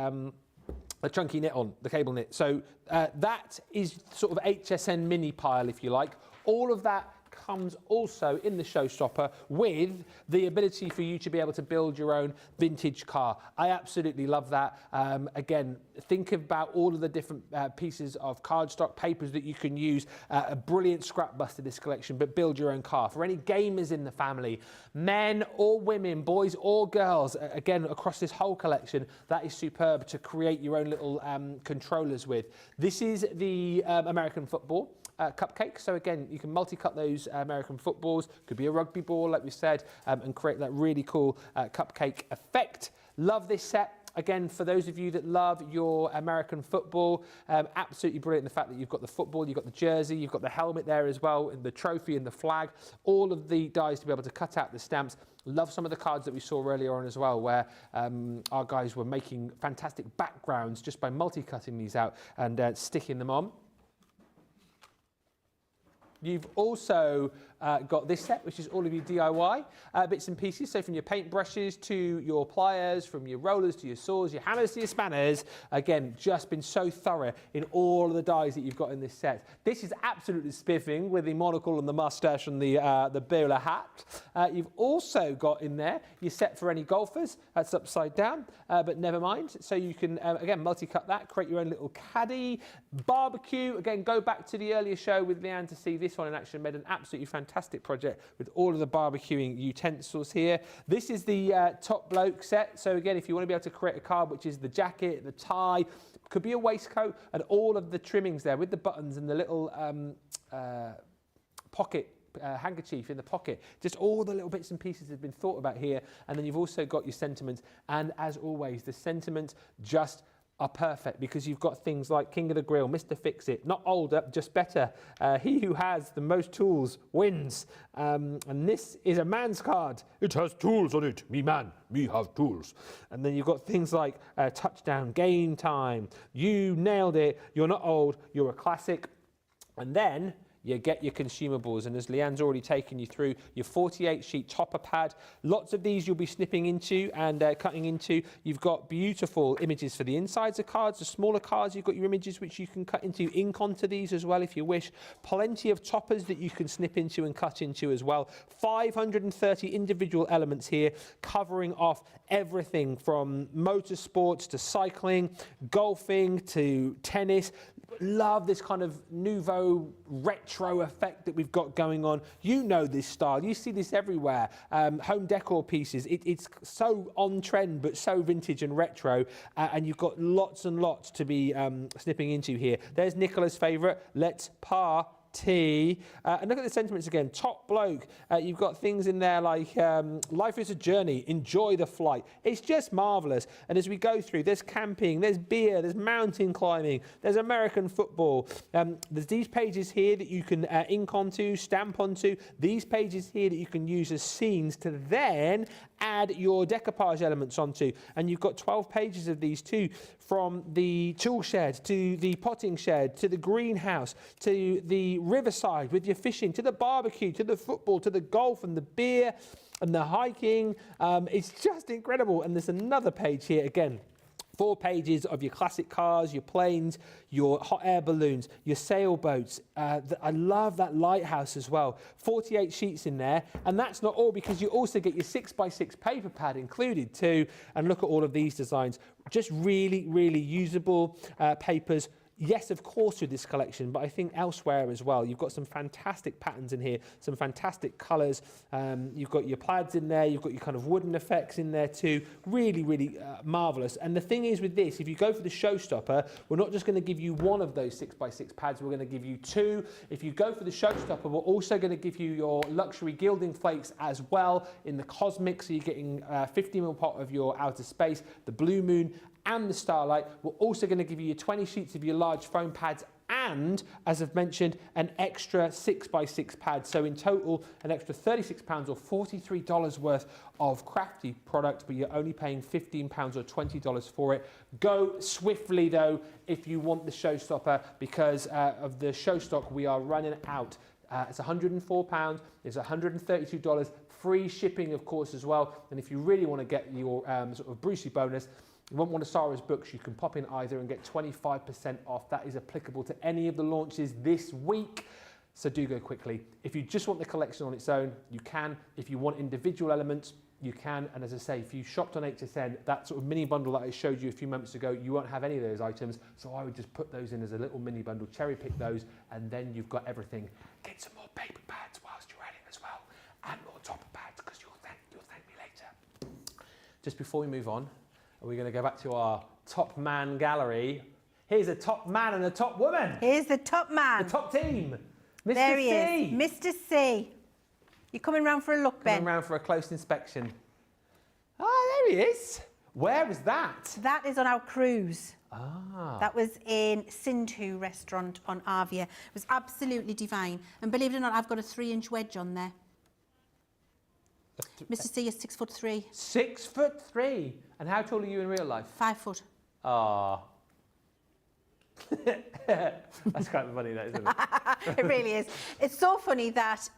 chunky knit on, the cable knit. So that is sort of HSN mini pile, if you like. All of that comes also in the Showstopper with the ability for you to be able to build your own vintage car. I absolutely love that. Again, think about all of the different pieces of cardstock papers that you can use. A brilliant scrap bust of this collection, but build your own car. For any gamers in the family, men or women, boys or girls, again, across this whole collection, that is superb to create your own little controllers with. This is the American football, cupcake. So again, you can multi-cut those American footballs. Could be a rugby ball, like we said, and create that really cool cupcake effect. Love this set. Again, for those of you that love your American football, absolutely brilliant. The fact that you've got the football, you've got the jersey, you've got the helmet there as well, and the trophy and the flag, all of the dies to be able to cut out the stamps. Love some of the cards that we saw earlier on as well, where our guys were making fantastic backgrounds just by multi-cutting these out and sticking them on. You've also got this set, which is all of your DIY bits and pieces. So from your paint brushes to your pliers, from your rollers to your saws, your hammers to your spanners. Again, just been so thorough in all of the dies that you've got in this set. This is absolutely spiffing with the monocle and the mustache and the bowler hat. You've also got in there your set for any golfers. That's upside down, but never mind. So you can, again, multi-cut that, create your own little caddy. Barbecue, again, go back to the earlier show with Leanne to see this one in action. Made an absolutely fantastic project with all of the barbecuing utensils here. This is the top bloke set. So again, if you want to be able to create a card, which is the jacket, the tie, could be a waistcoat, and all of the trimmings there with the buttons and the little pocket handkerchief in the pocket. Just all the little bits and pieces have been thought about here. And then you've also got your sentiments. And as always, the sentiments just are perfect because you've got things like King of the Grill, Mr. Fix-It, not older, just better. He who has the most tools wins. And this is a man's card. It has tools on it. Me man, me have tools. And then you've got things like touchdown, game time. You nailed it. You're not old. You're a classic. And then you get your consumables, and as Leanne's already taken you through, your 48-sheet topper pad. Lots of these you'll be snipping into and cutting into. You've got beautiful images for the insides of cards. The smaller cards, you've got your images which you can cut into, ink onto these as well if you wish. Plenty of toppers that you can snip into and cut into as well. 530 individual elements here, covering off everything from motorsports to cycling, golfing to tennis. Love this kind of nouveau retro effect that we've got going on. You know this style. You see this everywhere. Home decor pieces. It's so on trend, but so vintage and retro. And you've got lots and lots to be snipping into here. There's Nicola's favourite. Let's party. And look at the sentiments again. Top bloke. You've got things in there like life is a journey. Enjoy the flight. It's just marvellous. And as we go through, there's camping, there's beer, there's mountain climbing, there's American football. There's these pages here that you can ink onto, stamp onto. These pages here that you can use as scenes to then add your decoupage elements onto. And you've got 12 pages of these too, from the tool shed to the potting shed to the greenhouse to the riverside with your fishing to the barbecue to the football to the golf and the beer and the hiking. It's just incredible. And there's another page here again. 4 pages of your classic cars, your planes, your hot air balloons, your sailboats. I love that lighthouse as well. 48 sheets in there. And that's not all, because you also get your 6x6 paper pad included too. And look at all of these designs. Just really, really usable papers. Yes, of course, with this collection, but I think elsewhere as well. You've got some fantastic patterns in here, some fantastic colours. You've got your plaids in there. You've got your kind of wooden effects in there too. Really, really marvellous. And the thing is with this, if you go for the Showstopper, we're not just going to give you one of those 6x6 pads. We're going to give you 2. If you go for the Showstopper, we're also going to give you your luxury gilding flakes as well in the Cosmic. So you're getting 50mm pot of your outer space, the Blue Moon, and the Starlight. We're also going to give you your 20 sheets of your large foam pads and, as I've mentioned, an extra 6x6 pad. So in total, an extra £36 or $43 worth of crafty product, but you're only paying £15 or $20 for it. Go swiftly, though, if you want the Showstopper, because of the show stock, we are running out. It's £104, it's $132, free shipping, of course, as well. And if you really want to get your sort of Brucey bonus, you want one of Sarah's books, you can pop in either and get 25% off. That is applicable to any of the launches this week. So do go quickly. If you just want the collection on its own, you can. If you want individual elements, you can. And as I say, if you shopped on HSN, that sort of mini bundle that I showed you a few moments ago, you won't have any of those items. So I would just put those in as a little mini bundle, cherry pick those, and then you've got everything. Get some more paper pads whilst you're at it as well, and more topper pads, because you'll thank me later. Just before we move on, we're going to go back to our top man gallery. Here's a top man and a top woman. Here's the top man. The top team. Mr. There he C. is, Mr. C. You're coming round for a look, Ben. Coming round for a close inspection. Oh, there he is. Where was that? That is on our cruise. Ah. That was in Sindhu restaurant on Avia. It was absolutely divine. And believe it or not, I've got a 3-inch wedge on there. Mr. C is 6'3". 6'3". And how tall are you in real life? 5 foot. Ah. That's quite funny, that, isn't it? It really is. It's so funny that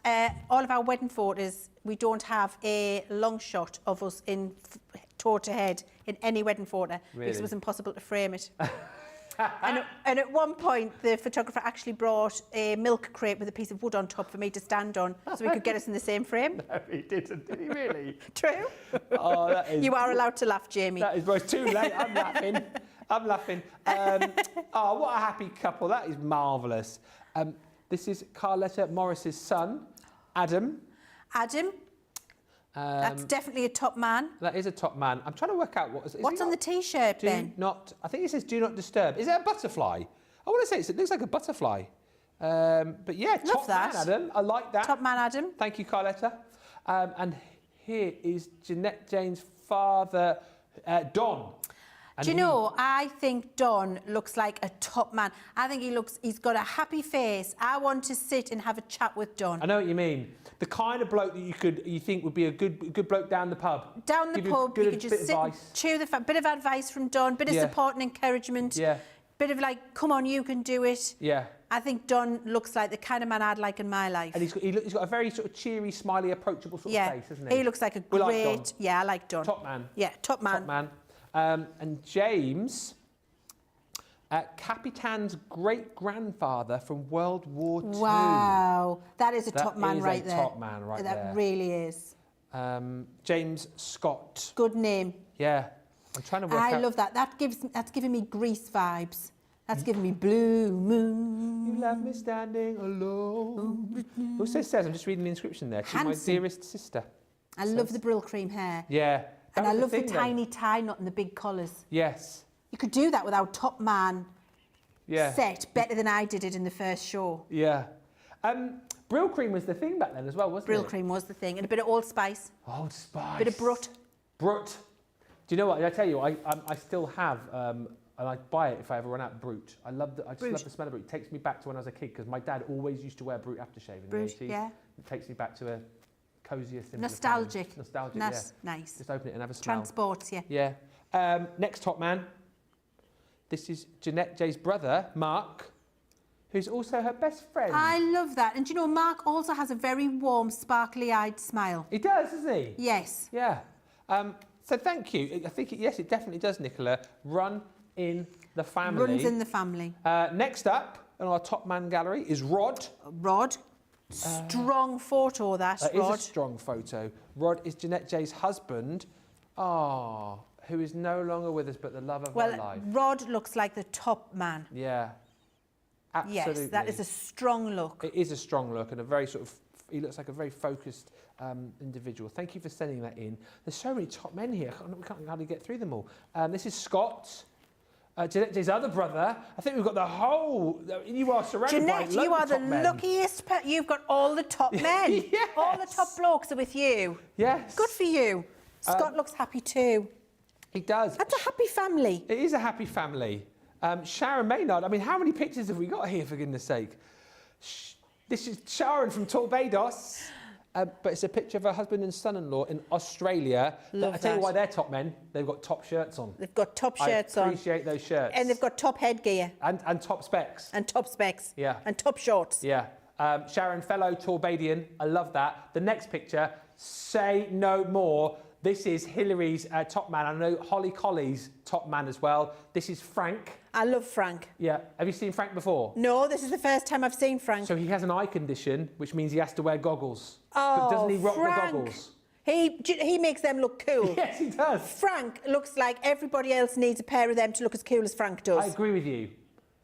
all of our wedding photos, we don't have a long shot of us in toe to head in any wedding photo because Really? it was impossible to frame it. and at one point, the photographer actually brought a milk crate with a piece of wood on top for me to stand on so we could get us in the same frame. No, he didn't, did he really? True. Oh, that is... You are allowed to laugh, Jamie. That is, well, it's too late. I'm laughing. I'm laughing. Oh, what a happy couple. That is marvellous. This is Carletta Morris's son, Adam. Adam, that's definitely a top man. That is a top man. I'm trying to work out What's on the T-shirt, Ben? I think it says do not disturb. Is it a butterfly? I want to say it looks like a butterfly. But yeah, Love top that. man, Adam. I like that. Top man, Adam. Thank you, Carletta. And here is Jeanette Jane's father, Don. And Do you know, I think Don looks like a top man. I think he's got a happy face. I want to sit and have a chat with Don. I know what you mean. The kind of bloke that you think would be a good bloke down the pub. Down the Give pub, you could bit just of sit and advice. chew the bit of advice from Don, bit of Yeah. support and encouragement. Yeah. Bit of like, come on, you can do it. Yeah. I think Don looks like the kind of man I'd like in my life. And he's got a very sort of cheery, smiley, approachable sort of face, hasn't he? He looks like a We great... like Don. Yeah, I like Don. Top man. Yeah, top man. Top man. And James, Capitan's great-grandfather from World War II. Wow, that is a That top man is right a there. top man right there. That really is. James Scott. Good name. Yeah. I'm trying to work out... I love that. That's giving me Grease vibes. That's giving me Blue Moon. You left me standing alone. Also says, I'm just reading the inscription there, to my Handsome. dearest sister. I love the brill cream hair. Yeah. That And I was love the thing then. tiny tie knot and the big collars. Yes. You could do that with our top man Yeah. set better than I did it in the first show. Yeah. Brill cream was the thing back then as well, wasn't Brill it? cream was the thing. And a bit of Old Spice. Old Spice. Bit of Brut. Brut. Do you know what? I tell you, I still have, and I buy it if I ever run out of Brut. I just Brut. love the smell of Brut. It takes me back to when I was a kid because my dad always used to wear Brut aftershave in Brut, the 80s. yeah. It takes me back to a cosier, simpler Nostalgic. time. Nostalgic, That's yeah. nice. Just open it and have a smell. Transports you. Yeah. Next top man. This is Jeanette J's brother, Mark, who's also her best friend. I love that. And do you know, Mark also has a very warm, sparkly-eyed smile. He does, doesn't he? Yes. Yeah. So thank you. I think, yes, it definitely does, Nicola. Run in the family. Runs in the family. Next up on our top man gallery is Rod. Rod. Strong photo, that, That Rod. is a strong photo. Rod is Jeanette J's husband. Oh, who is no longer with us, but the love of her life. Well, Rod looks like the top man. Yeah. Absolutely. Yes, that is a strong look. It is a strong look and a very sort of, he looks like a very focused individual. Thank you for sending that in. There's so many top men here. We can't hardly get through them all. This is Scott, Jeanette J's other brother. I think we've got the whole, you are surrounded Jeanette, by you are loads the of top men. luckiest. You've got all the top men. Yes. All the top blokes are with you. Yes. Good for you. Scott looks happy too. He does. That's a happy family. It is a happy family. Sharon Maynard, I mean, how many pictures have we got here, for goodness sake? This is Sharon from Torbados, but it's a picture of her husband and son-in-law in Australia. Love I tell you that. why they're top men. They've got top shirts on. They've got top shirts I on. appreciate those shirts. And they've got top headgear. And top specs. And top specs. Yeah. And top shorts. Yeah. Sharon, fellow Torbadian, I love that. The next picture, say no more. This is Hillary's top man. I know Holly Colley's top man as well. This is Frank. I love Frank. Yeah. Have you seen Frank before? No, this is the first time I've seen Frank. So he has an eye condition, which means he has to wear goggles. Oh, but doesn't he rock Frank. the goggles? He makes them look cool. Yes, he does. Frank looks like everybody else needs a pair of them to look as cool as Frank does. I agree with you.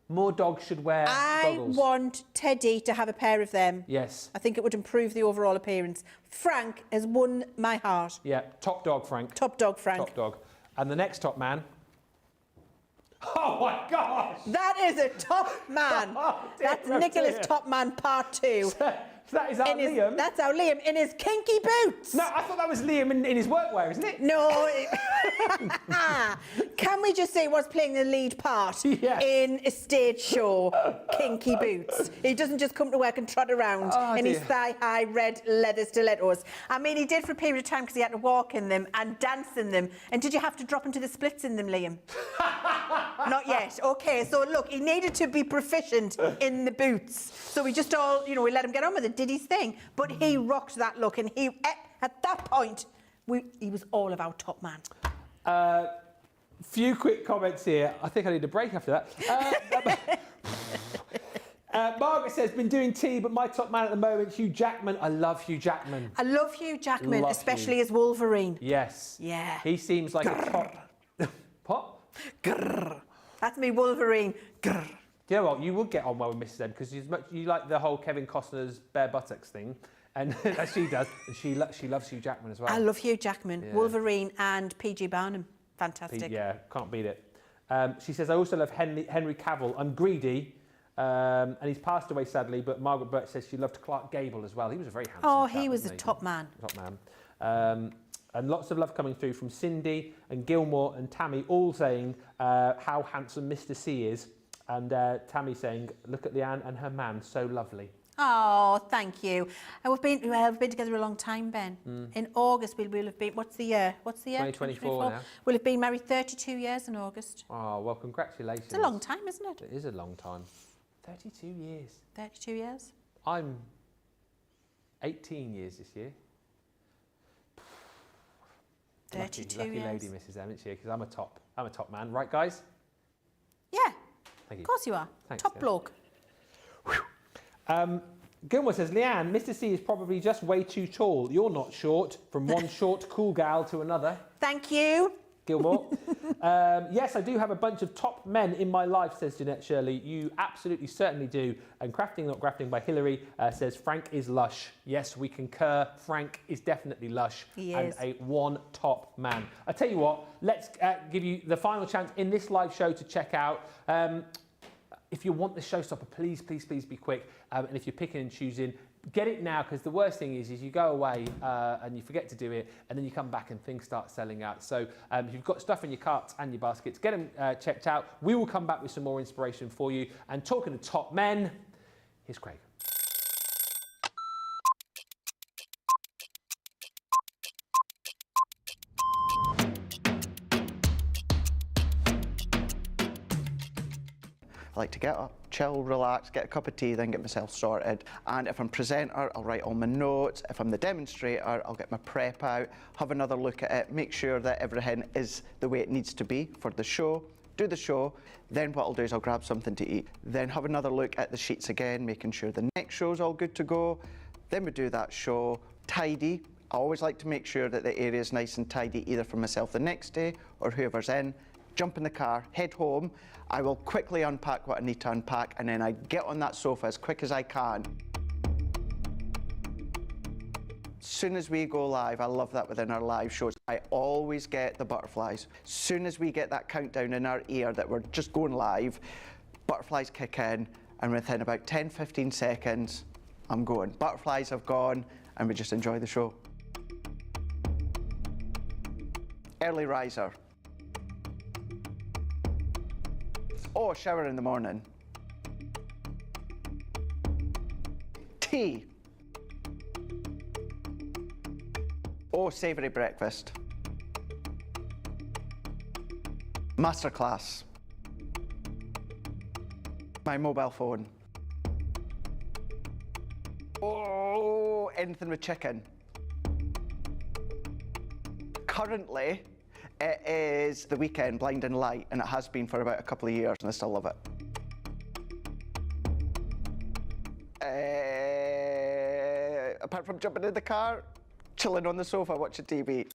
More dogs should wear goggles. I want Teddy to have a pair of them. Yes. I think it would improve the overall appearance. Frank has won my heart. Yeah, top dog, Frank. Top dog, Frank. Top dog. And the next top man. Oh my gosh! That is a top man. Oh, dear, That's oh, Nicola's dear. top man part 2. That is our Liam. That's our Liam in his kinky boots. No, I thought that was Liam in his workwear, isn't it? No. Can we just say what's playing the lead part Yes. in a stage show, Kinky Boots? He doesn't just come to work and trot around in his dear. thigh-high red leather stilettos. I mean, he did for a period of time because he had to walk in them and dance in them. And did you have to drop into the splits in them, Liam? Not yet. Okay, so look, he needed to be proficient in the boots. So we just all, we let him get on with it, did his thing. But he rocked that look, and he, at that point, he was all of our top man. Few quick comments here. I think I need a break after that. Margaret says, been doing tea, but my top man at the moment, Hugh Jackman. I love Hugh Jackman. I love Hugh Jackman, Love especially Hugh. as Wolverine. Yes. Yeah. He seems like a top... What? Grrr. That's me, Wolverine. Grrr. You know what? You would get on well with Mrs. M because you like the whole Kevin Costner's bare buttocks thing, and that she does, and she loves Hugh Jackman as well. I love Hugh Jackman, Yeah. Wolverine and PG Barnum. Fantastic. Yeah, can't beat it. She says, I also love Henry Cavill. I'm greedy, and he's passed away sadly, but Margaret Birch says she loved Clark Gable as well. He was a very handsome Oh, chap, he was a wasn't top man. Top man. And lots of love coming through from Cindy and Gilmore and Tammy, all saying how handsome Mr. C is. And Tammy saying, look at Leanne and her man, so lovely. Oh, thank you. And we've been together a long time, Ben. In August, we'll have been, what's the year? 2024 now. We'll have been married 32 years in August. Oh, well, congratulations. It's a long time, isn't it? It is a long time. 32 years. 32 years. I'm 18 years this year. 32 lucky years. lady, Mrs. M, isn't she? Because I'm a top man, right, guys? Yeah, Thank you. of course you are. Thanks, Top yeah. bloke. Gilmore says, Leanne, Mr. C is probably just way too tall. You're not short. From one short, cool gal to another. Thank you. Gilmore. Yes, I do have a bunch of top men in my life, says Jeanette Shirley. You absolutely certainly do. And Crafting Not Grafting by Hillary says, Frank is lush. Yes, we concur. Frank is definitely lush. He and is. a one top man. I tell you what, let's give you the final chance in this live show to check out. If you want the Showstopper, please be quick. And if you're picking and choosing, get it now, because the worst thing is you go away and you forget to do it, and then you come back and things start selling out. So if you've got stuff in your carts and your baskets, get them checked out. We will come back with some more inspiration for you. And talking to top men, here's Craig. I like to get up, chill, relax, get a cup of tea, then get myself sorted. And if I'm presenter, I'll write all my notes. If I'm the demonstrator, I'll get my prep out, have another look at it, make sure that everything is the way it needs to be for the show, do the show. Then what I'll do is I'll grab something to eat. Then have another look at the sheets again, making sure the next show's all good to go. Then we do that show, tidy. I always like to make sure that the area is nice and tidy, either for myself the next day or whoever's in. Jump in the car, head home. I will quickly unpack what I need to unpack, and then I get on that sofa as quick as I can. As soon as we go live, I love that within our live shows, I always get the butterflies. As soon as we get that countdown in our ear that we're just going live, butterflies kick in, and within about 10-15 seconds, I'm going. Butterflies have gone, and we just enjoy the show. Early riser. Oh, shower in the morning. Tea. Oh, savoury breakfast. Masterclass. My mobile phone. Oh, anything with chicken. Currently, it is the weekend, Blinding Light, and it has been for about a couple of years, and I still love it. Apart from jumping in the car, chilling on the sofa, watching TV.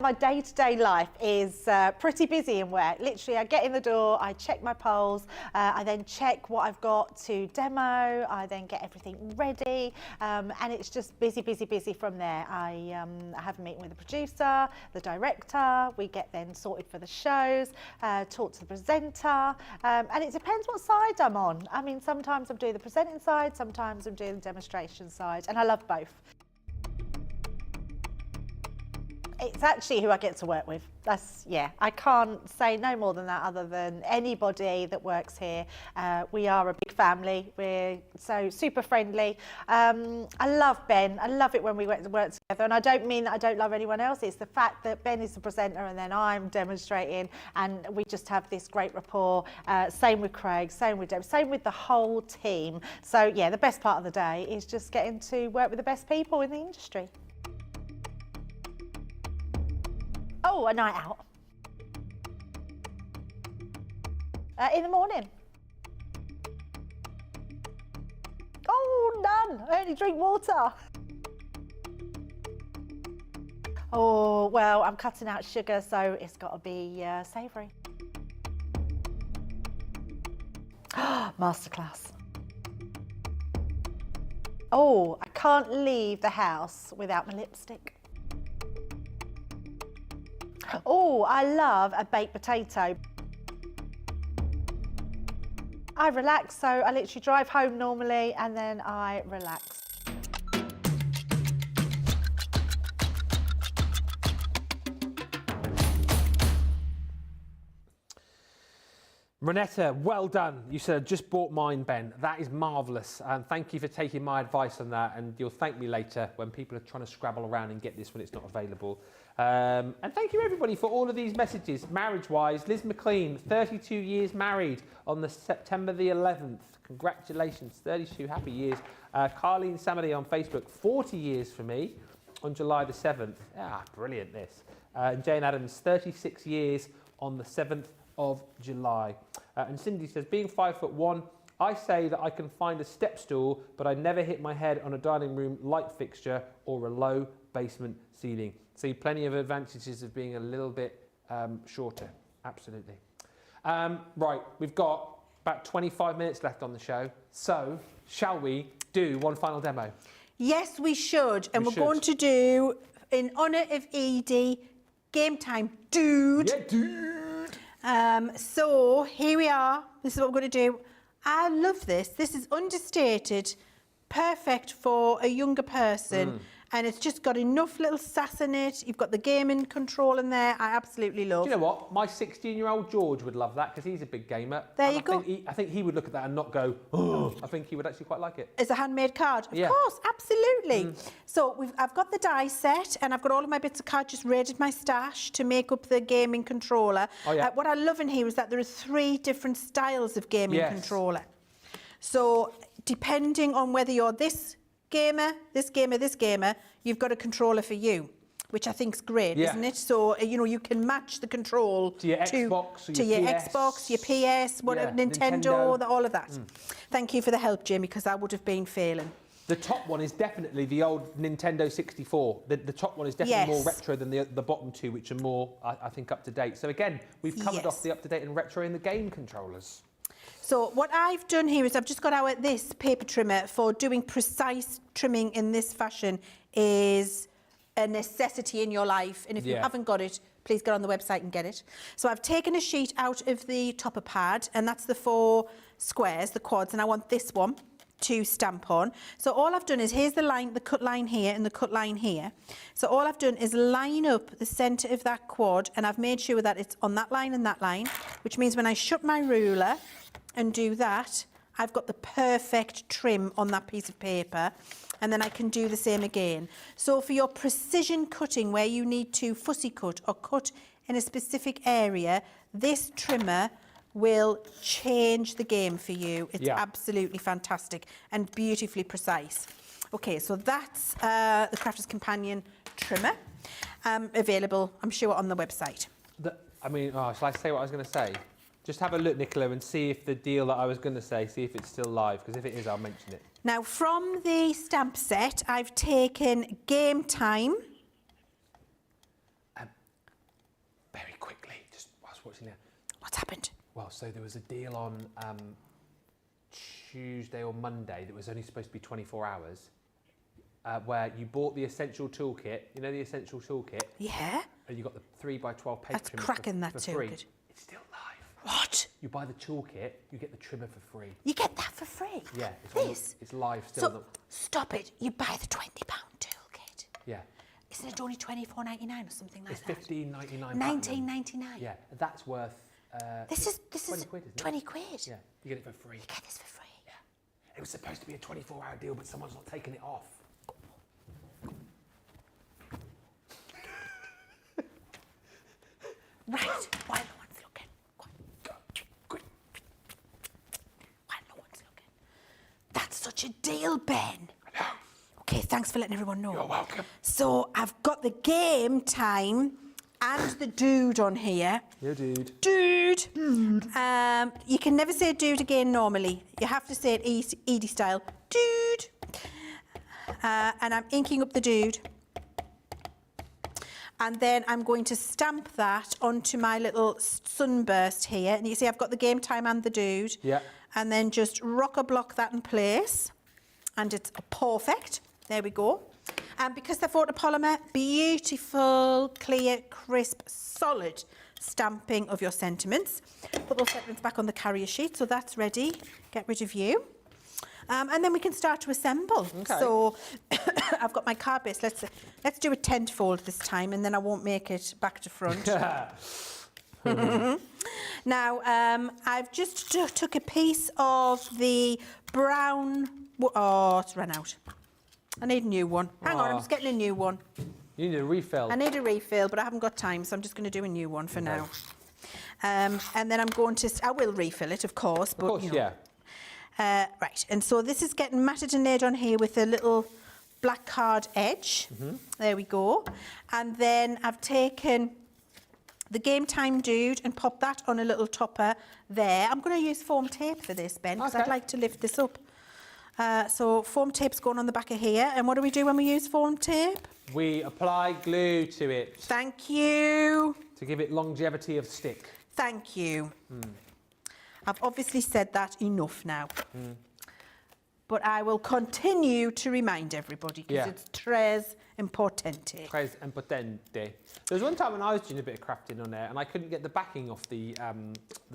My day-to-day life is pretty busy in work. Literally, I get in the door, I check my polls, I then check what I've got to demo, I then get everything ready, and it's just busy, busy, busy from there. I have a meeting with the producer, the director, we get then sorted for the shows, talk to the presenter, and it depends what side I'm on. I mean, sometimes I'm doing the presenting side, sometimes I'm doing the demonstration side, and I love both. It's actually who I get to work with. That's, yeah, I can't say no more than that other than anybody that works here. We are a big family. We're so super friendly. I love Ben. I love it when we work together. And I don't mean that I don't love anyone else. It's the fact that Ben is the presenter and then I'm demonstrating and we just have this great rapport. Same with Craig, same with Deb, same with the whole team. So yeah, the best part of the day is just getting to work with the best people in the industry. Oh, a night out. In the morning. Oh, none. I only drink water. Oh, well, I'm cutting out sugar, so it's got to be savoury. Masterclass. Oh, I can't leave the house without my lipstick. Oh, I love a baked potato. I relax, so I literally drive home normally and then I relax. Renetta, well done. You said, just bought mine, Ben. That is marvellous. Thank you for taking my advice on that. And you'll thank me later when people are trying to scrabble around and get this when it's not available. And thank you, everybody, for all of these messages. Marriage-wise, Liz McLean, 32 years married on the September the 11th. Congratulations, 32 happy years. Carleen Samadi on Facebook, 40 years for me on July the 7th. Ah, brilliant, this. And Jane Adams, 36 years on the 7th of July. And Cindy says, being 5'1", I say that I can find a step stool, but I never hit my head on a dining room light fixture or a low basement ceiling. See, plenty of advantages of being a little bit shorter. Absolutely. Right, we've got about 25 minutes left on the show. So, shall we do one final demo? Yes, we should. And we're going to do, in honour of Edie, Game Time, dude. Yeah, dude. So here we are. This is what we're going to do. I love this. This is understated, perfect for a younger person. And it's just got enough little sass in it. You've got the gaming control in there. I absolutely love. Do you know what? My 16-year-old George would love that because he's a big gamer. There you go. I think he would look at that and not go, oh. I think he would actually quite like it. As a handmade card? Of course, absolutely. So I've got the die set and I've got all of my bits of card, just raided my stash to make up the gaming controller. Oh, yeah. What I love in here is that there are 3 different styles of gaming controller. So depending on whether you're this gamer, this gamer, this gamer, you've got a controller for you, which I think is great, isn't it? So, you know, you can match the control to your Xbox, to your Xbox, your PS, whatever, Nintendo, all of that. Thank you for the help, Jamie, because I would have been failing. The top one is definitely the old Nintendo 64. The top one is definitely more retro than the bottom 2, which are more, I think, up to date. So again, we've covered off the up to date and retro in the game controllers. So what I've done here is I've just got out this paper trimmer for doing precise trimming in this fashion is a necessity in your life. And if you haven't got it, please get on the website and get it. So I've taken a sheet out of the topper pad and that's the 4 squares, the quads, and I want this one to stamp on. So all I've done is, here's the line, the cut line here and the cut line here. So all I've done is line up the centre of that quad and I've made sure that it's on that line and that line, which means when I shut my ruler and do that, I've got the perfect trim on that piece of paper, and then I can do the same again. So for your precision cutting where you need to fussy cut or cut in a specific area, this trimmer will change the game for you. It's absolutely fantastic and beautifully precise. Okay, so that's the Crafter's Companion trimmer, available, I'm sure, on the website. Shall I say what I was going to say? Just have a look, Nicola, and see if the deal that I was going to say, see if it's still live, because if it is, I'll mention it. Now, from the stamp set, I've taken Game Time. was watching it. What's happened? Well, so there was a deal on Tuesday or Monday that was only supposed to be 24 hours, where you bought the essential toolkit. You know the essential toolkit, Yeah. and you got the 3x12 paper That's trimmer cracking, that for free. toolkit. It's still live. What? You buy the toolkit, you get the trimmer for free. You get that for free? Yeah, it's live still. So, stop it. You buy the £20 toolkit. Yeah. Isn't it only $24.99 or something like It's that? $15.99. $19.99. Yeah, that's worth. This is 20 quid, isn't it? 20 quid. Yeah, you get it for free. You get this for free. Yeah. It was supposed to be a 24-hour deal, but someone's not taking it off. Right. While no one's looking. Go on. Quick. While no one's looking. That's such a deal, Ben. I know. Okay, thanks for letting everyone know. You're welcome. So I've got the game time and the dude on here. Yeah, dude. Dude. You can never say dude again normally. You have to say it Edie style. Dude. And I'm inking up the dude. And then I'm going to stamp that onto my little sunburst here. And you see I've got the game time and the dude. Yeah. And then just rock-a-block that in place. And it's perfect. There we go. And because they're photopolymer, beautiful, clear, crisp, solid stamping of your sentiments. Put those sentiments back on the carrier sheet, so that's ready. Get rid of you. And then we can start to assemble. Okay. So I've got my card base. Let's do a tent-fold this time, and then I won't make it back to front. Now, I've just took a piece of the brown... Oh, it's run out. I need a new one. Hang on, I'm just getting a new one. You need a refill. I need a refill, but I haven't got time, so I'm just going to do a new one for now. And then I'm going to... I will refill it, of course. But, Of course, you know. yeah. Right, and so this is getting matted and laid on here with a little black card edge. There we go. And then I've taken the game time dude and popped that on a little topper there. I'm going to use foam tape for this, Ben, because I'd Okay. like to lift this up. So foam tape's going on the back of here. And what do we do when we use foam tape? We apply glue to it Thank you. to give it longevity of stick. Thank you. I've obviously said that enough now. But I will continue to remind everybody because Yeah. it's tres importante. Tres importante. There was one time when I was doing a bit of crafting on there and I couldn't get the backing off the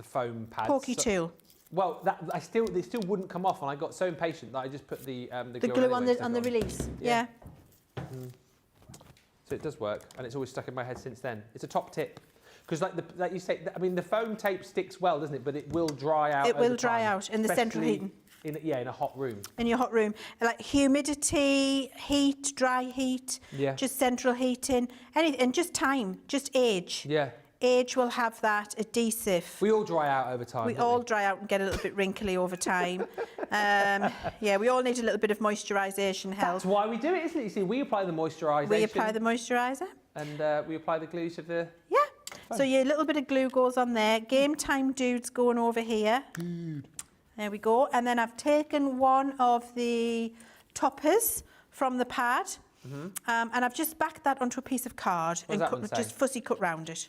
foam pads. Porky tool. Well, they still wouldn't come off, and I got so impatient that I just put the The glue on anyway, the on the stuck it release. Yeah. Yeah. So it does work, and it's always stuck in my head since then. It's a top tip, because like you say, I mean, the foam tape sticks well, doesn't it? But it will dry out. It will over dry time, out in the central especially heating. in a hot room. In your hot room. Like humidity, heat, dry heat, Yeah. just central heating, anything, and just time, just age. Yeah. Age will have that adhesive. We all dry out over time. We don't all dry out and get a little bit wrinkly over time. Yeah, we all need a little bit of moisturisation help. That's why we do it, isn't it? You see, we apply the moisturisation. We apply the moisturiser. And we apply the glue to the... Yeah. So your little bit of glue goes on there. Game time dude's going over here. There we go. And then I've taken one of the toppers from the pad. And I've just backed that onto a piece of card What does that one and say? just fussy cut round it.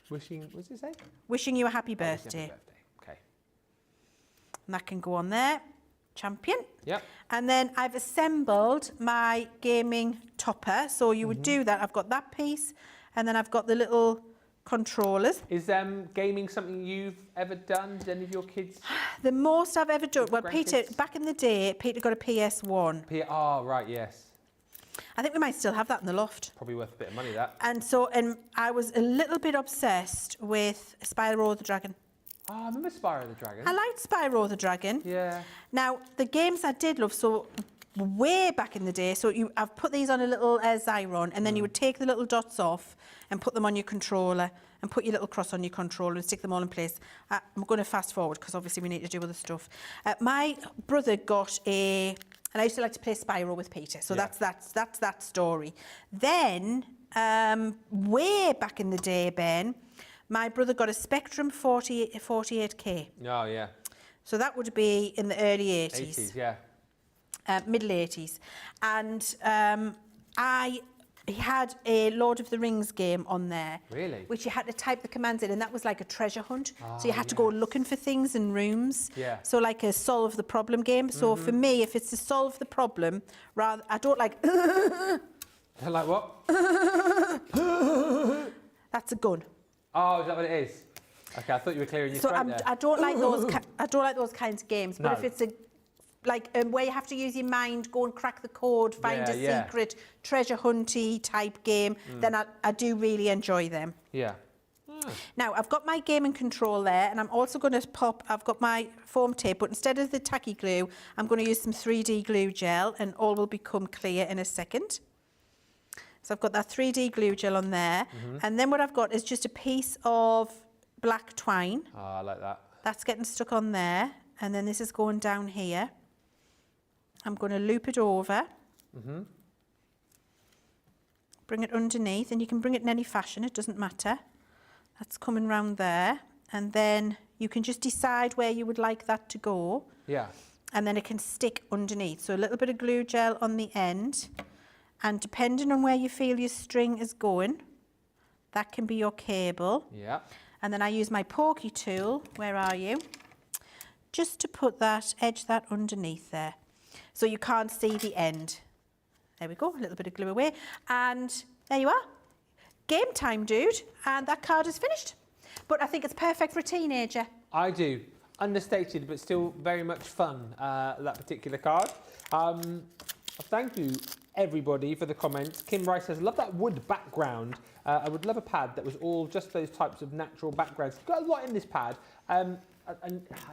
Wishing... What does it say? Wishing you a happy Wishing birthday. happy birthday. Okay. And that can go on there. Champion. Yep. And then I've assembled my gaming topper. So you would do that. I've got that piece, and then I've got the little controllers. Is gaming something you've ever done? Did any of your kids? The most I've ever done, well, Peter, Grandkids? back in the day, Peter got a PS1. Oh, right, yes. I think we might still have that in the loft. Probably worth a bit of money, that. And so, I was a little bit obsessed with Spyro the Dragon. Oh, I remember Spyro the Dragon. I liked Spyro the Dragon. Yeah. Now, the games I did love, so way back in the day, so I've put these on a little Xyron, and then you would take the little dots off and put them on your controller and put your little cross on your controller and stick them all in place. I'm going to fast forward because obviously we need to do other stuff. My brother got and I used to like to play Spyro with Peter, so Yeah. that's that story. Then, way back in the day, Ben, my brother got a Spectrum 48K. Oh, yeah. So that would be in the early 80s. 80s, yeah. Middle 80s. And he had a Lord of the Rings game on there. Really? Which you had to type the commands in, and that was like a treasure hunt. So you had to go looking for things in rooms. Yeah. So like a solve the problem game. So for me, if it's to solve the problem, rather, I don't like, Like what? that's a gun. Oh, is that what it is? Okay, I thought you were clearing your So throat there. I don't like those. I don't like those kinds of games. But No. if it's a where you have to use your mind, go and crack the code, find a secret, treasure hunty type game, then I do really enjoy them. Yeah. Now I've got my game and control there, and I'm also going to I've got my foam tape, but instead of the tacky glue, I'm going to use some 3D glue gel, and all will become clear in a second. So I've got that 3D glue gel on there, and then what I've got is just a piece of black twine. Oh, I like that. That's getting stuck on there, and then this is going down here. I'm going to loop it over. Bring it underneath, and you can bring it in any fashion, it doesn't matter. That's coming round there, and then you can just decide where you would like that to go. Yeah. And then it can stick underneath. So a little bit of glue gel on the end, and depending on where you feel your string is going, that can be your cable. Yeah. And then I use my pokey tool, where are you? Just to put that, edge that underneath there. So you can't see the end. There we go, a little bit of glue away. And there you are. Game time, dude. And that card is finished. But I think it's perfect for a teenager. I do. Understated, but still very much fun, that particular card. Thank you, everybody, for the comments. Kim Rice says, love that wood background. I would love a pad that was all just those types of natural backgrounds. Got a lot in this pad. And I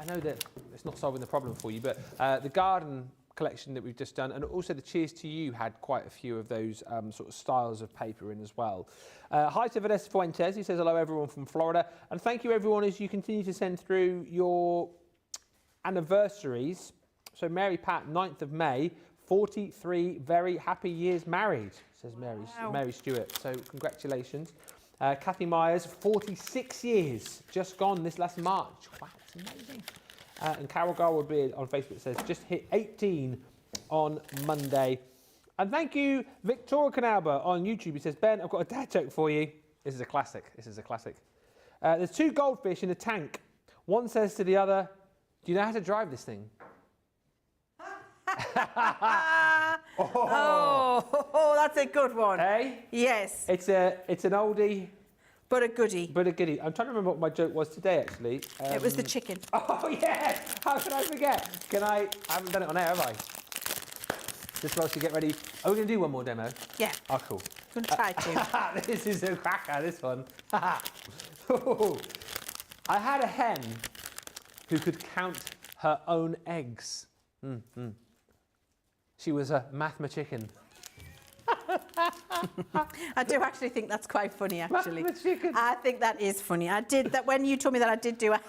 know that it's not solving the problem for you, but the garden collection that we've just done, and also the Cheers to You had quite a few of those sort of styles of paper in as well. Hi to Vanessa Fuentes, who says hello everyone from Florida, and thank you everyone as you continue to send through your anniversaries. So Mary Pat, 9th of May, 43 very happy years married, says Mary Stewart, so congratulations. Kathy Myers, 46 years, just gone this last March. Wow, it's amazing. And Carol Garwood Beard on Facebook says, just hit 18 on Monday. And thank you, Victoria Canalba on YouTube. He says, Ben, I've got a dad joke for you. This is a classic. There's two goldfish in a tank. One says to the other, do you know how to drive this thing? Oh, that's a good one. Hey? Yes. It's an oldie. But a goodie. But a goodie. I'm trying to remember what my joke was today, actually. It was the chicken. Oh, yeah! How can I forget? I haven't done it on air, have I? Just whilst you get ready. Are we going to do one more demo? Yeah. Oh, cool. I'm going to try to. This is a cracker, this one. I had a hen who could count her own eggs. She was a mathema-chicken. I do actually think that's quite funny, actually. Mathema-chicken. I think that is funny. I did that when you told me that. I did do a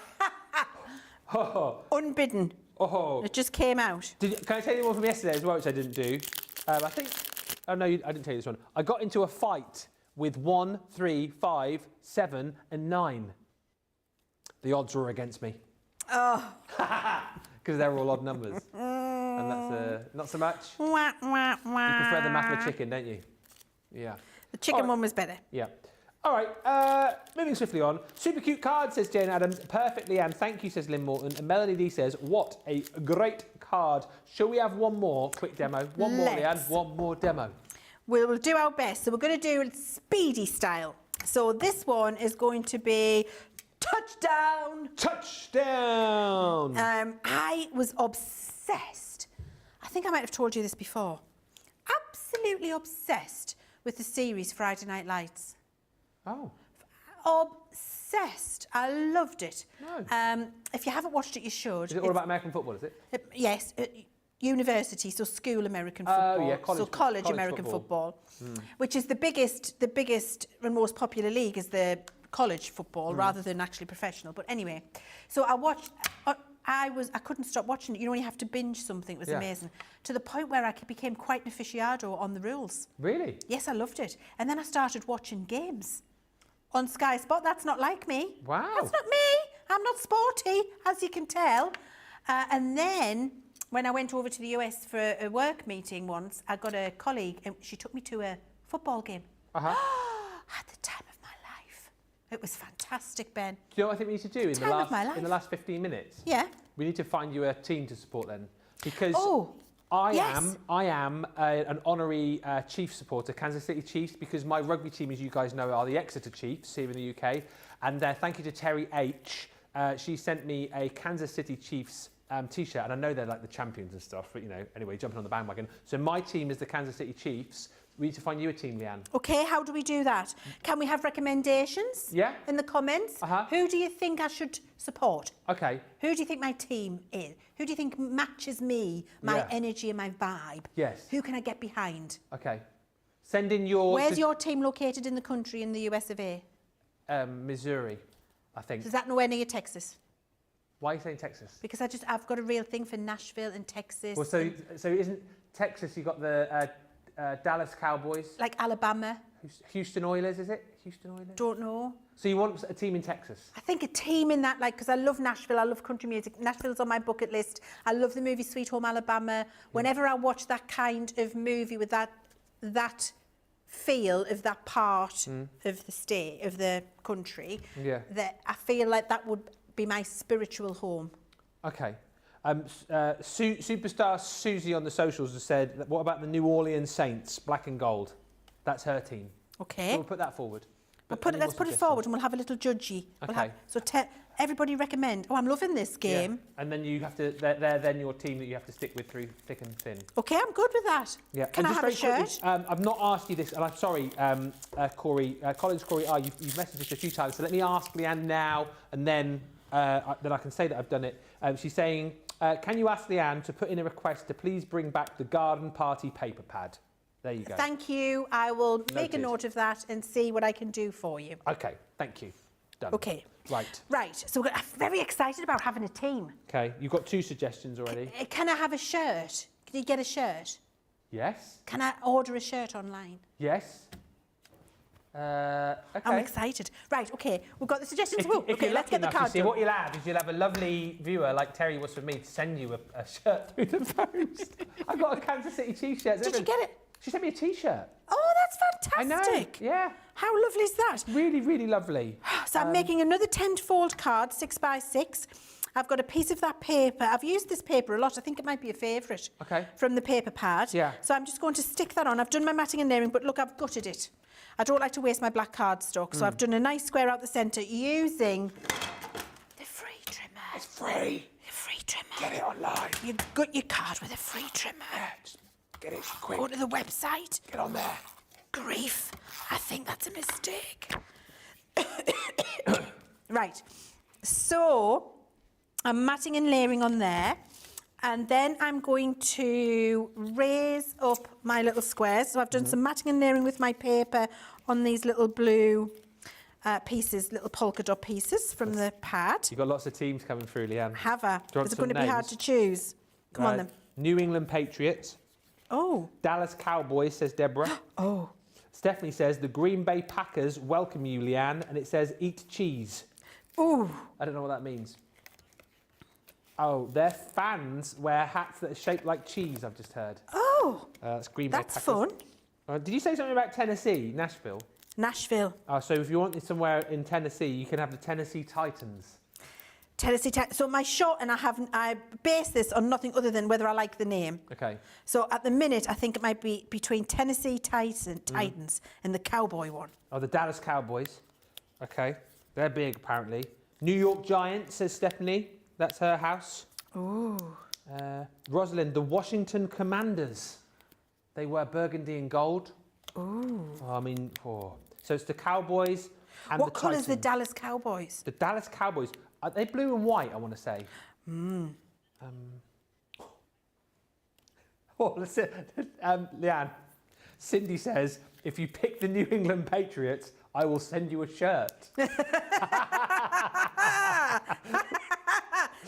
unbidden. Oh. It just came out. Can I tell you one from yesterday as well, which I didn't do? I think. Oh no, I didn't tell you this one. I got into a fight with 1, 3, 5, 7, and 9. The odds were against me. Oh. Because they're all odd numbers. And that's not so much. Wah, wah, wah. You prefer the mathema-chicken, don't you? Yeah. The chicken one was better. Yeah. All right, moving swiftly on. Super cute card, says Jane Adams. Perfectly, and thank you, says Lynn Morton. And Melanie D says, what a great card. Shall we have one more quick demo? One more, Leanne. One more demo. We'll do our best. So we're going to do it speedy style. So this one is going to be touchdown. Touchdown. I was obsessed. I think I might have told you this before. Absolutely obsessed with the series Friday Night Lights. Oh. Obsessed. I loved it. No. If you haven't watched it, you should. Is it all about American football, is it? Yes. University, so school American football. Oh, yeah, college American football. Which is the biggest and most popular league is the college football rather than actually professional. But anyway, so I watched. I couldn't stop watching it. You know, when you have to binge something, it was amazing. To the point where I became quite an aficionado on the rules. Really? Yes, I loved it. And then I started watching games on Sky Sport. That's not like me. Wow. That's not me. I'm not sporty, as you can tell. And then when I went over to the US for a work meeting once, I got a colleague and she took me to a football game. Uh-huh. Had the time of my life. It was fantastic, Ben. Do you know what I think we need to do Time of my life. in the last 15 minutes? Yeah. We need to find you a team to support then, because Oh, I yes. am an honorary Chiefs supporter, Kansas City Chiefs, because my rugby team, as you guys know, are the Exeter Chiefs here in the UK. And thank you to Terry H. She sent me a Kansas City Chiefs t-shirt, and I know they're like the champions and stuff, but you know, anyway, jumping on the bandwagon. So my team is the Kansas City Chiefs. We need to find you a team, Leanne. Okay, how do we do that? Can we have recommendations? Yeah. In the comments? Uh-huh. Who do you think I should support? Okay. Who do you think my team is? Who do you think matches me, my Yeah. energy and my vibe? Yes. Who can I get behind? Okay. Send in your... Where's your team located in the country in the US of A? Missouri, I think. Is that nowhere near Texas? Why are you saying Texas? Because I've got a real thing for Nashville and Texas. Well, so isn't Texas, you got the Dallas Cowboys, like Alabama. Houston Oilers, is it? Houston Oilers? Don't know. So you want a team in Texas? I think a team in that, like, because I love Nashville, I love country music. Nashville's on my bucket list. I love the movie Sweet Home Alabama. Whenever I watch that kind of movie with that feel of that part of the state, of the country, Yeah. that I feel like that would be my spiritual home. Okay. Superstar Susie on the socials has said, what about the New Orleans Saints, black and gold? That's her team. Okay. So we'll put that forward. Let's Any more put it suggestions? forward and we'll have a little judgy. Okay. Everybody recommend. Oh, I'm loving this game. Yeah. And then you have to, they're then your team that you have to stick with through thick and thin. Okay, I'm good with that. Yeah. Can And I just have a very shirt? quickly, I've not asked you this, and I'm sorry, Corey, Collins Corey, you've messaged us a few times, so let me ask Leanne now, and then I can say that I've done it. She's saying, can you ask Leanne to put in a request to please bring back the garden party paper pad? There you go. Thank you. I will make a Noted. note of that and see what I can do for you. Okay, thank you. Done. Okay. Right. Right. So I'm very excited about having a team. Okay, you've got 2 suggestions already. Can I have a shirt? Can you get a shirt? Yes. Can I order a shirt online? Yes. Okay. I'm excited. Right, okay. We've got the suggestions. If Okay, you're let's lucky get the enough, you card see, done. what you'll have is you'll have a lovely viewer like Terry was for me to send you a shirt through the post. I've got a Kansas City t-shirt. Did you get it? She sent me a t-shirt. Oh, that's I know. fantastic. Yeah. How lovely is that? Really, really lovely. So I'm making another 10-fold card, 6x6. I've got a piece of that paper. I've used this paper a lot. I think it might be a favourite. Okay. From the paper pad. Yeah. So I'm just going to stick that on. I've done my matting and layering, but look, I've gutted it. I don't like to waste my black cardstock, so I've done a nice square out the centre using the free trimmer. It's free. The free trimmer. Get it online. You gut your card with a free trimmer. Yeah, just get it quick. Go to the website. Get on there. Grief. I think that's a mistake. Right. So I'm matting and layering on there. And then I'm going to raise up my little squares. So I've done some matting and layering with my paper on these little blue pieces, little polka dot pieces from the pad. You've got lots of teams coming through, Leanne. Have I? Do you want Is it some going to be hard names? to choose? Come on then. New England Patriots. Oh. Dallas Cowboys, says Deborah. Oh. Stephanie says, the Green Bay Packers welcome you, Leanne. And it says, eat cheese. Ooh. I don't know what that means. Oh, their fans wear hats that are shaped like cheese, I've just heard. Oh. That's Green Bay That's Packers. fun. Did you say something about Tennessee, Nashville? Nashville. Oh, so if you want it somewhere in Tennessee, you can have the Tennessee Titans. So my shot, and I base this on nothing other than whether I like the name. Okay. So at the minute, I think it might be between Tennessee Titans and the Cowboy one. Oh, the Dallas Cowboys. Okay. They're big, apparently. New York Giants, says Stephanie. That's her house. Ooh. Rosalind, the Washington Commanders. They wear burgundy and gold. Ooh. Oh, I mean, so it's the Cowboys and What the colour's the Titans. Dallas Cowboys? The Dallas Cowboys. Are they blue and white, I want to say? Oh, listen, Leanne, Cindy says, if you pick the New England Patriots, I will send you a shirt.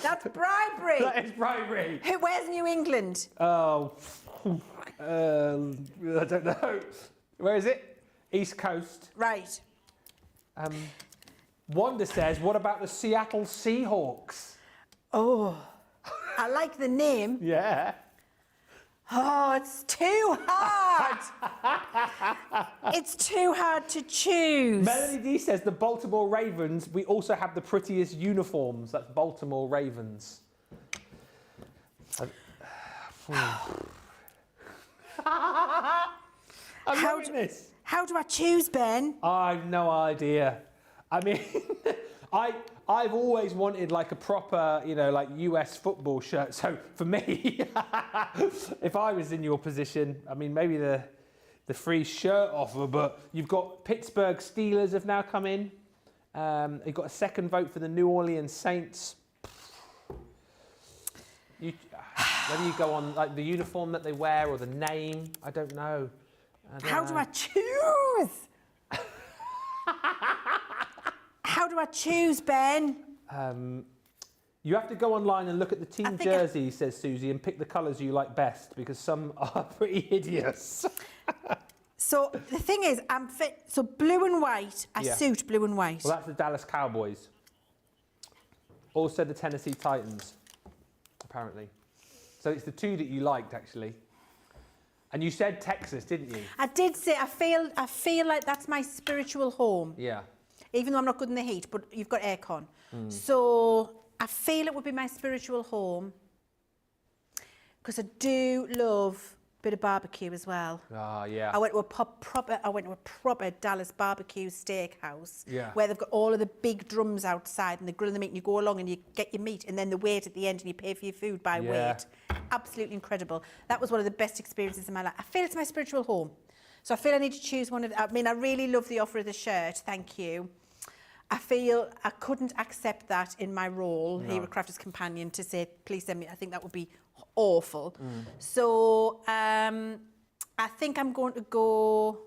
That's bribery. That is bribery. Where's New England? Oh, I don't know. Where is it? East Coast. Right. Wanda says, what about the Seattle Seahawks? Oh. I like the name. Yeah. Oh, it's too hard. It's too hard to choose. Melanie D says the Baltimore Ravens, we also have the prettiest uniforms. That's Baltimore Ravens. How do I choose, Ben? I've no idea. I mean, I've always wanted like a proper, you know, like US football shirt. So for me, if I was in your position, I mean, maybe the free shirt offer, but you've got Pittsburgh Steelers have now come in. You've got a second vote for the New Orleans Saints. Whether you go on like the uniform that they wear or the name, I don't know. How do I choose? How do I choose, Ben? You have to go online and look at the team jersey, says Susie, and pick the colours you like best because some are pretty hideous. So the thing is, I'm fit. So blue and white, I suit blue and white. Well, that's the Dallas Cowboys. Also the Tennessee Titans, apparently. So it's the two that you liked, actually. And you said Texas, didn't you? I did say I feel like that's my spiritual home. Yeah. Even though I'm not good in the heat, but you've got aircon. So I feel it would be my spiritual home because I do love a bit of barbecue as well. Ah, yeah. I went to a proper Dallas barbecue steakhouse Yeah. where they've got all of the big drums outside and they're grilling the meat and you go along and you get your meat and then the weight at the end and you pay for your food by weight. Absolutely incredible. That was one of the best experiences in my life. I feel it's my spiritual home. So I feel I need to choose one of I mean, I really love the offer of the shirt. Thank you. I feel I couldn't accept that in my role here at Crafters Companion to say, please send me. I think that would be awful. So I think I'm going to go.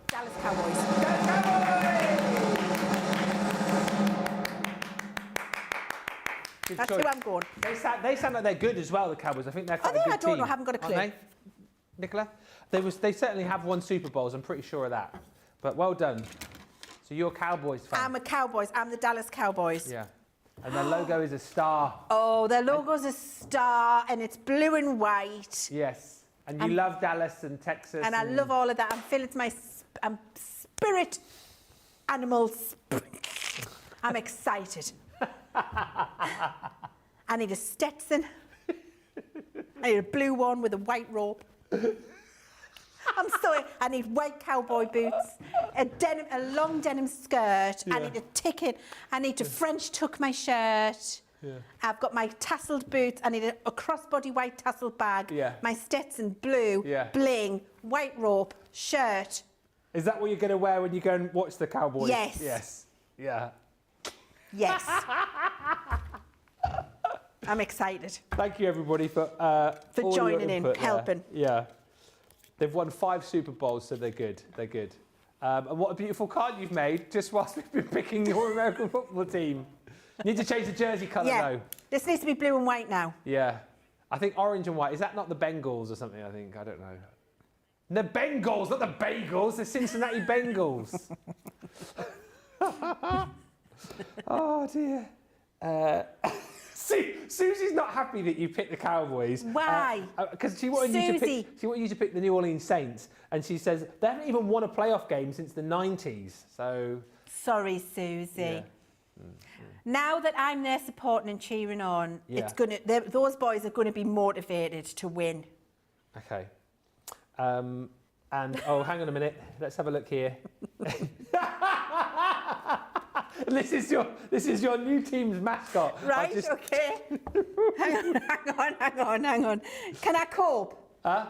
Dallas Cowboys. That's who I'm going. They sound like they're good as well, the Cowboys. I think they're quite a good team. I don't know. I haven't got a clue. Aren't they? Nicola? They certainly have won Super Bowls, I'm pretty sure of that. But well done. So you're a Cowboys fan. I'm a Cowboys. I'm the Dallas Cowboys. Yeah. And their logo is a star. Oh, their logo's a star and it's blue and white. Yes. And you love Dallas and Texas. And I love all of that. I feel it's my spirit animals. I'm excited. I need a Stetson. I need a blue one with a white robe. I need white cowboy boots, a long denim skirt. I need a ticket. I need to French tuck my shirt. Yeah. I've got my tasseled boots. I need a crossbody white tasseled bag. Yeah. My Stetson blue, bling, white robe, shirt. Is that what you're going to wear when you go and watch the Cowboys? Yes. Yes. Yeah. Yes. I'm excited. Thank you, everybody, for joining in, input, helping. Yeah. They've won 5 Super Bowls, so they're good. They're good. And what a beautiful card you've made just whilst we've been picking your American football team. You need to change the jersey colour, though. This needs to be blue and white now. Yeah. I think orange and white. Is that not the Bengals or something, I think? I don't know. The Bengals, not the Bagels. The Cincinnati Bengals. Oh, dear. Susie's not happy that you picked the Cowboys. Why? Because she wanted you to pick the New Orleans Saints, and she says they haven't even won a playoff game since the 90s. So sorry, Susie. Yeah. Now that I'm there supporting and cheering on, those boys are going to be motivated to win. Okay. And oh, hang on a minute. Let's have a look here. This is your new team's mascot. Right, okay. hang on. Can I cope? Huh?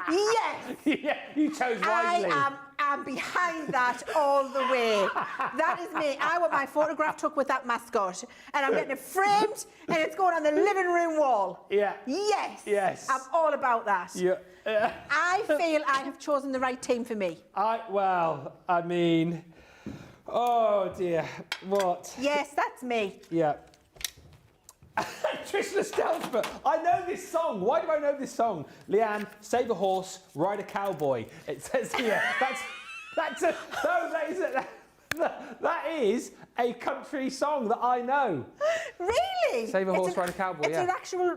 Yes! Yeah, you chose wisely. I'm behind that all the way. That is me. I want my photograph took with that mascot, and I'm getting it framed, and it's going on the living room wall. Yeah. Yes. Yes. I'm all about that. Yeah. I feel I have chosen the right team for me. I mean, oh dear, what? Yes, that's me. Yeah. Trish Stelzberg. I know this song. Why do I know this song? Leanne, save a horse, ride a cowboy. It says here. That is a country song that I know. Really? Save a Horse, Ride a Cowboy, It's yeah. an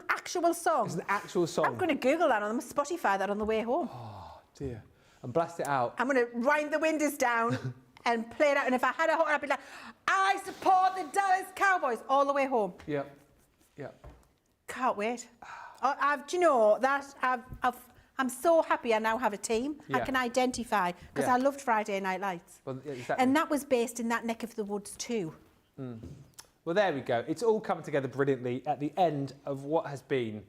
actual song. It's an actual song. I'm going to Google that on Spotify that on the way home. Oh, dear. And blast it out. I'm going to wind the windows down and play it out. And if I had a horse, I'd be like, I support the Dallas Cowboys all the way home. Yep. Yep. Can't wait. Do you know that I'm so happy I now have a team. I Yeah. can identify because Yeah. I loved Friday Night Lights. Well, yeah, exactly. And that was based in that neck of the woods too. Well, there we go. It's all come together brilliantly at the end of what has been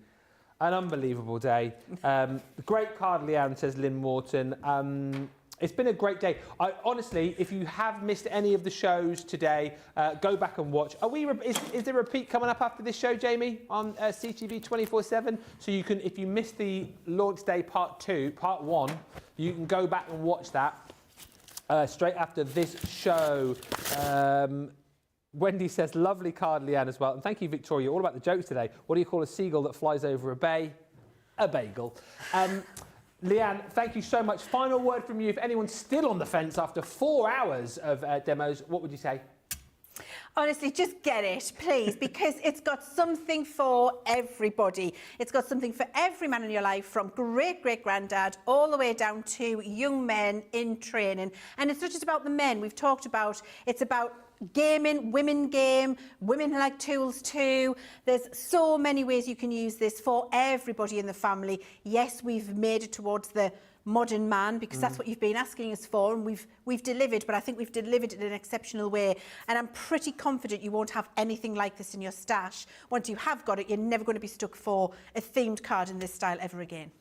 an unbelievable day. The great card, Leanne, says Lynn Morton. It's been a great day. Honestly, if you have missed any of the shows today, go back and watch. Is there a repeat coming up after this show, Jamie, on CTV 24/7? So you can, if you missed the launch day part 1, you can go back and watch that straight after this show. Wendy says, lovely card, Leanne, as well. And thank you, Victoria. All about the jokes today. What do you call a seagull that flies over a bay? A bagel. Leanne, thank you so much. Final word from you. If anyone's still on the fence after 4 hours of demos, what would you say? Honestly, just get it, please, because it's got something for everybody. It's got something for every man in your life, from great-great-granddad all the way down to young men in training. And it's not just about the men. We've talked about, it's about gaming, women game, women like tools too. There's so many ways you can use this for everybody in the family. Yes, we've made it towards the modern man because that's what you've been asking us for, and we've delivered, but I think we've delivered it in an exceptional way, and I'm pretty confident you won't have anything like this in your stash. Once you have got it, you're never going to be stuck for a themed card in this style ever again.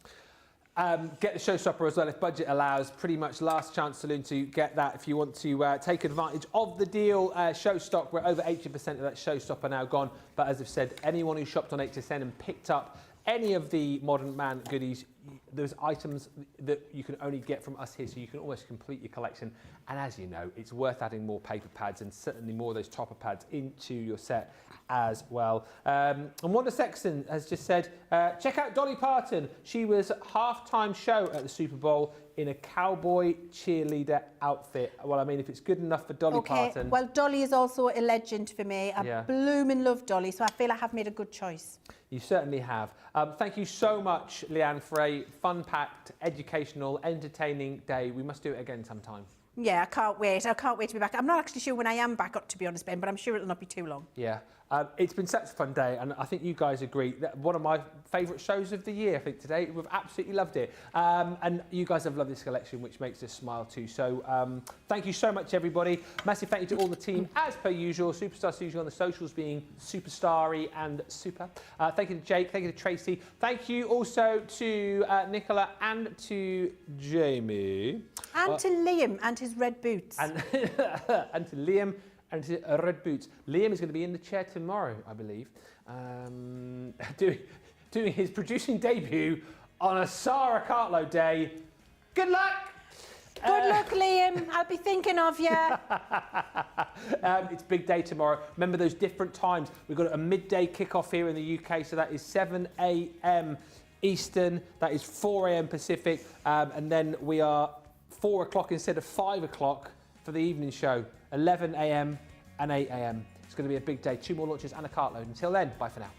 Get the Showstopper as well if budget allows. Pretty much last chance saloon to get that if you want to take advantage of the deal. Show stock, we're over 80% of that Showstopper now gone. But as I've said, anyone who shopped on HSN and picked up any of the Modern Man goodies, there's items that you can only get from us here, so you can almost complete your collection. And as you know, it's worth adding more paper pads and certainly more of those topper pads into your set as well. And Wanda Sexton has just said, check out Dolly Parton. She was halftime show at the Super Bowl in a cowboy cheerleader outfit. Well, I mean, if it's good enough for Dolly Parton. Well, Dolly is also a legend for me. I blooming love Dolly, so I feel I have made a good choice. You certainly have. Thank you so much, Leanne, for a fun-packed, educational, entertaining day. We must do it again sometime. Yeah, I can't wait. I can't wait to be back. I'm not actually sure when I am back, to be honest, Ben, but I'm sure it'll not be too long. Yeah. It's been such a fun day, and I think you guys agree that one of my favourite shows of the year, I think, today. We've absolutely loved it. And you guys have loved this collection, which makes us smile too. So thank you so much, everybody. Massive thank you to all the team, as per usual. Superstar Susie on the socials being superstarry and super. Thank you to Jake. Thank you to Tracy. Thank you also to Nicola and to Jamie. And to Liam and his red boots. And, and to Liam and to Red Boots. Liam is going to be in the chair tomorrow, I believe, doing his producing debut on a Sarah Cartlow day. Good luck! Good luck, Liam. I'll be thinking of you. It's big day tomorrow. Remember those different times. We've got a midday kickoff here in the UK, so that is 7 a.m. Eastern, that is 4 a.m. Pacific, and then we are 4 o'clock instead of 5 o'clock for the evening show, 11 a.m. and 8 a.m. It's going to be a big day. 2 more launches and a cartload. Until then, bye for now.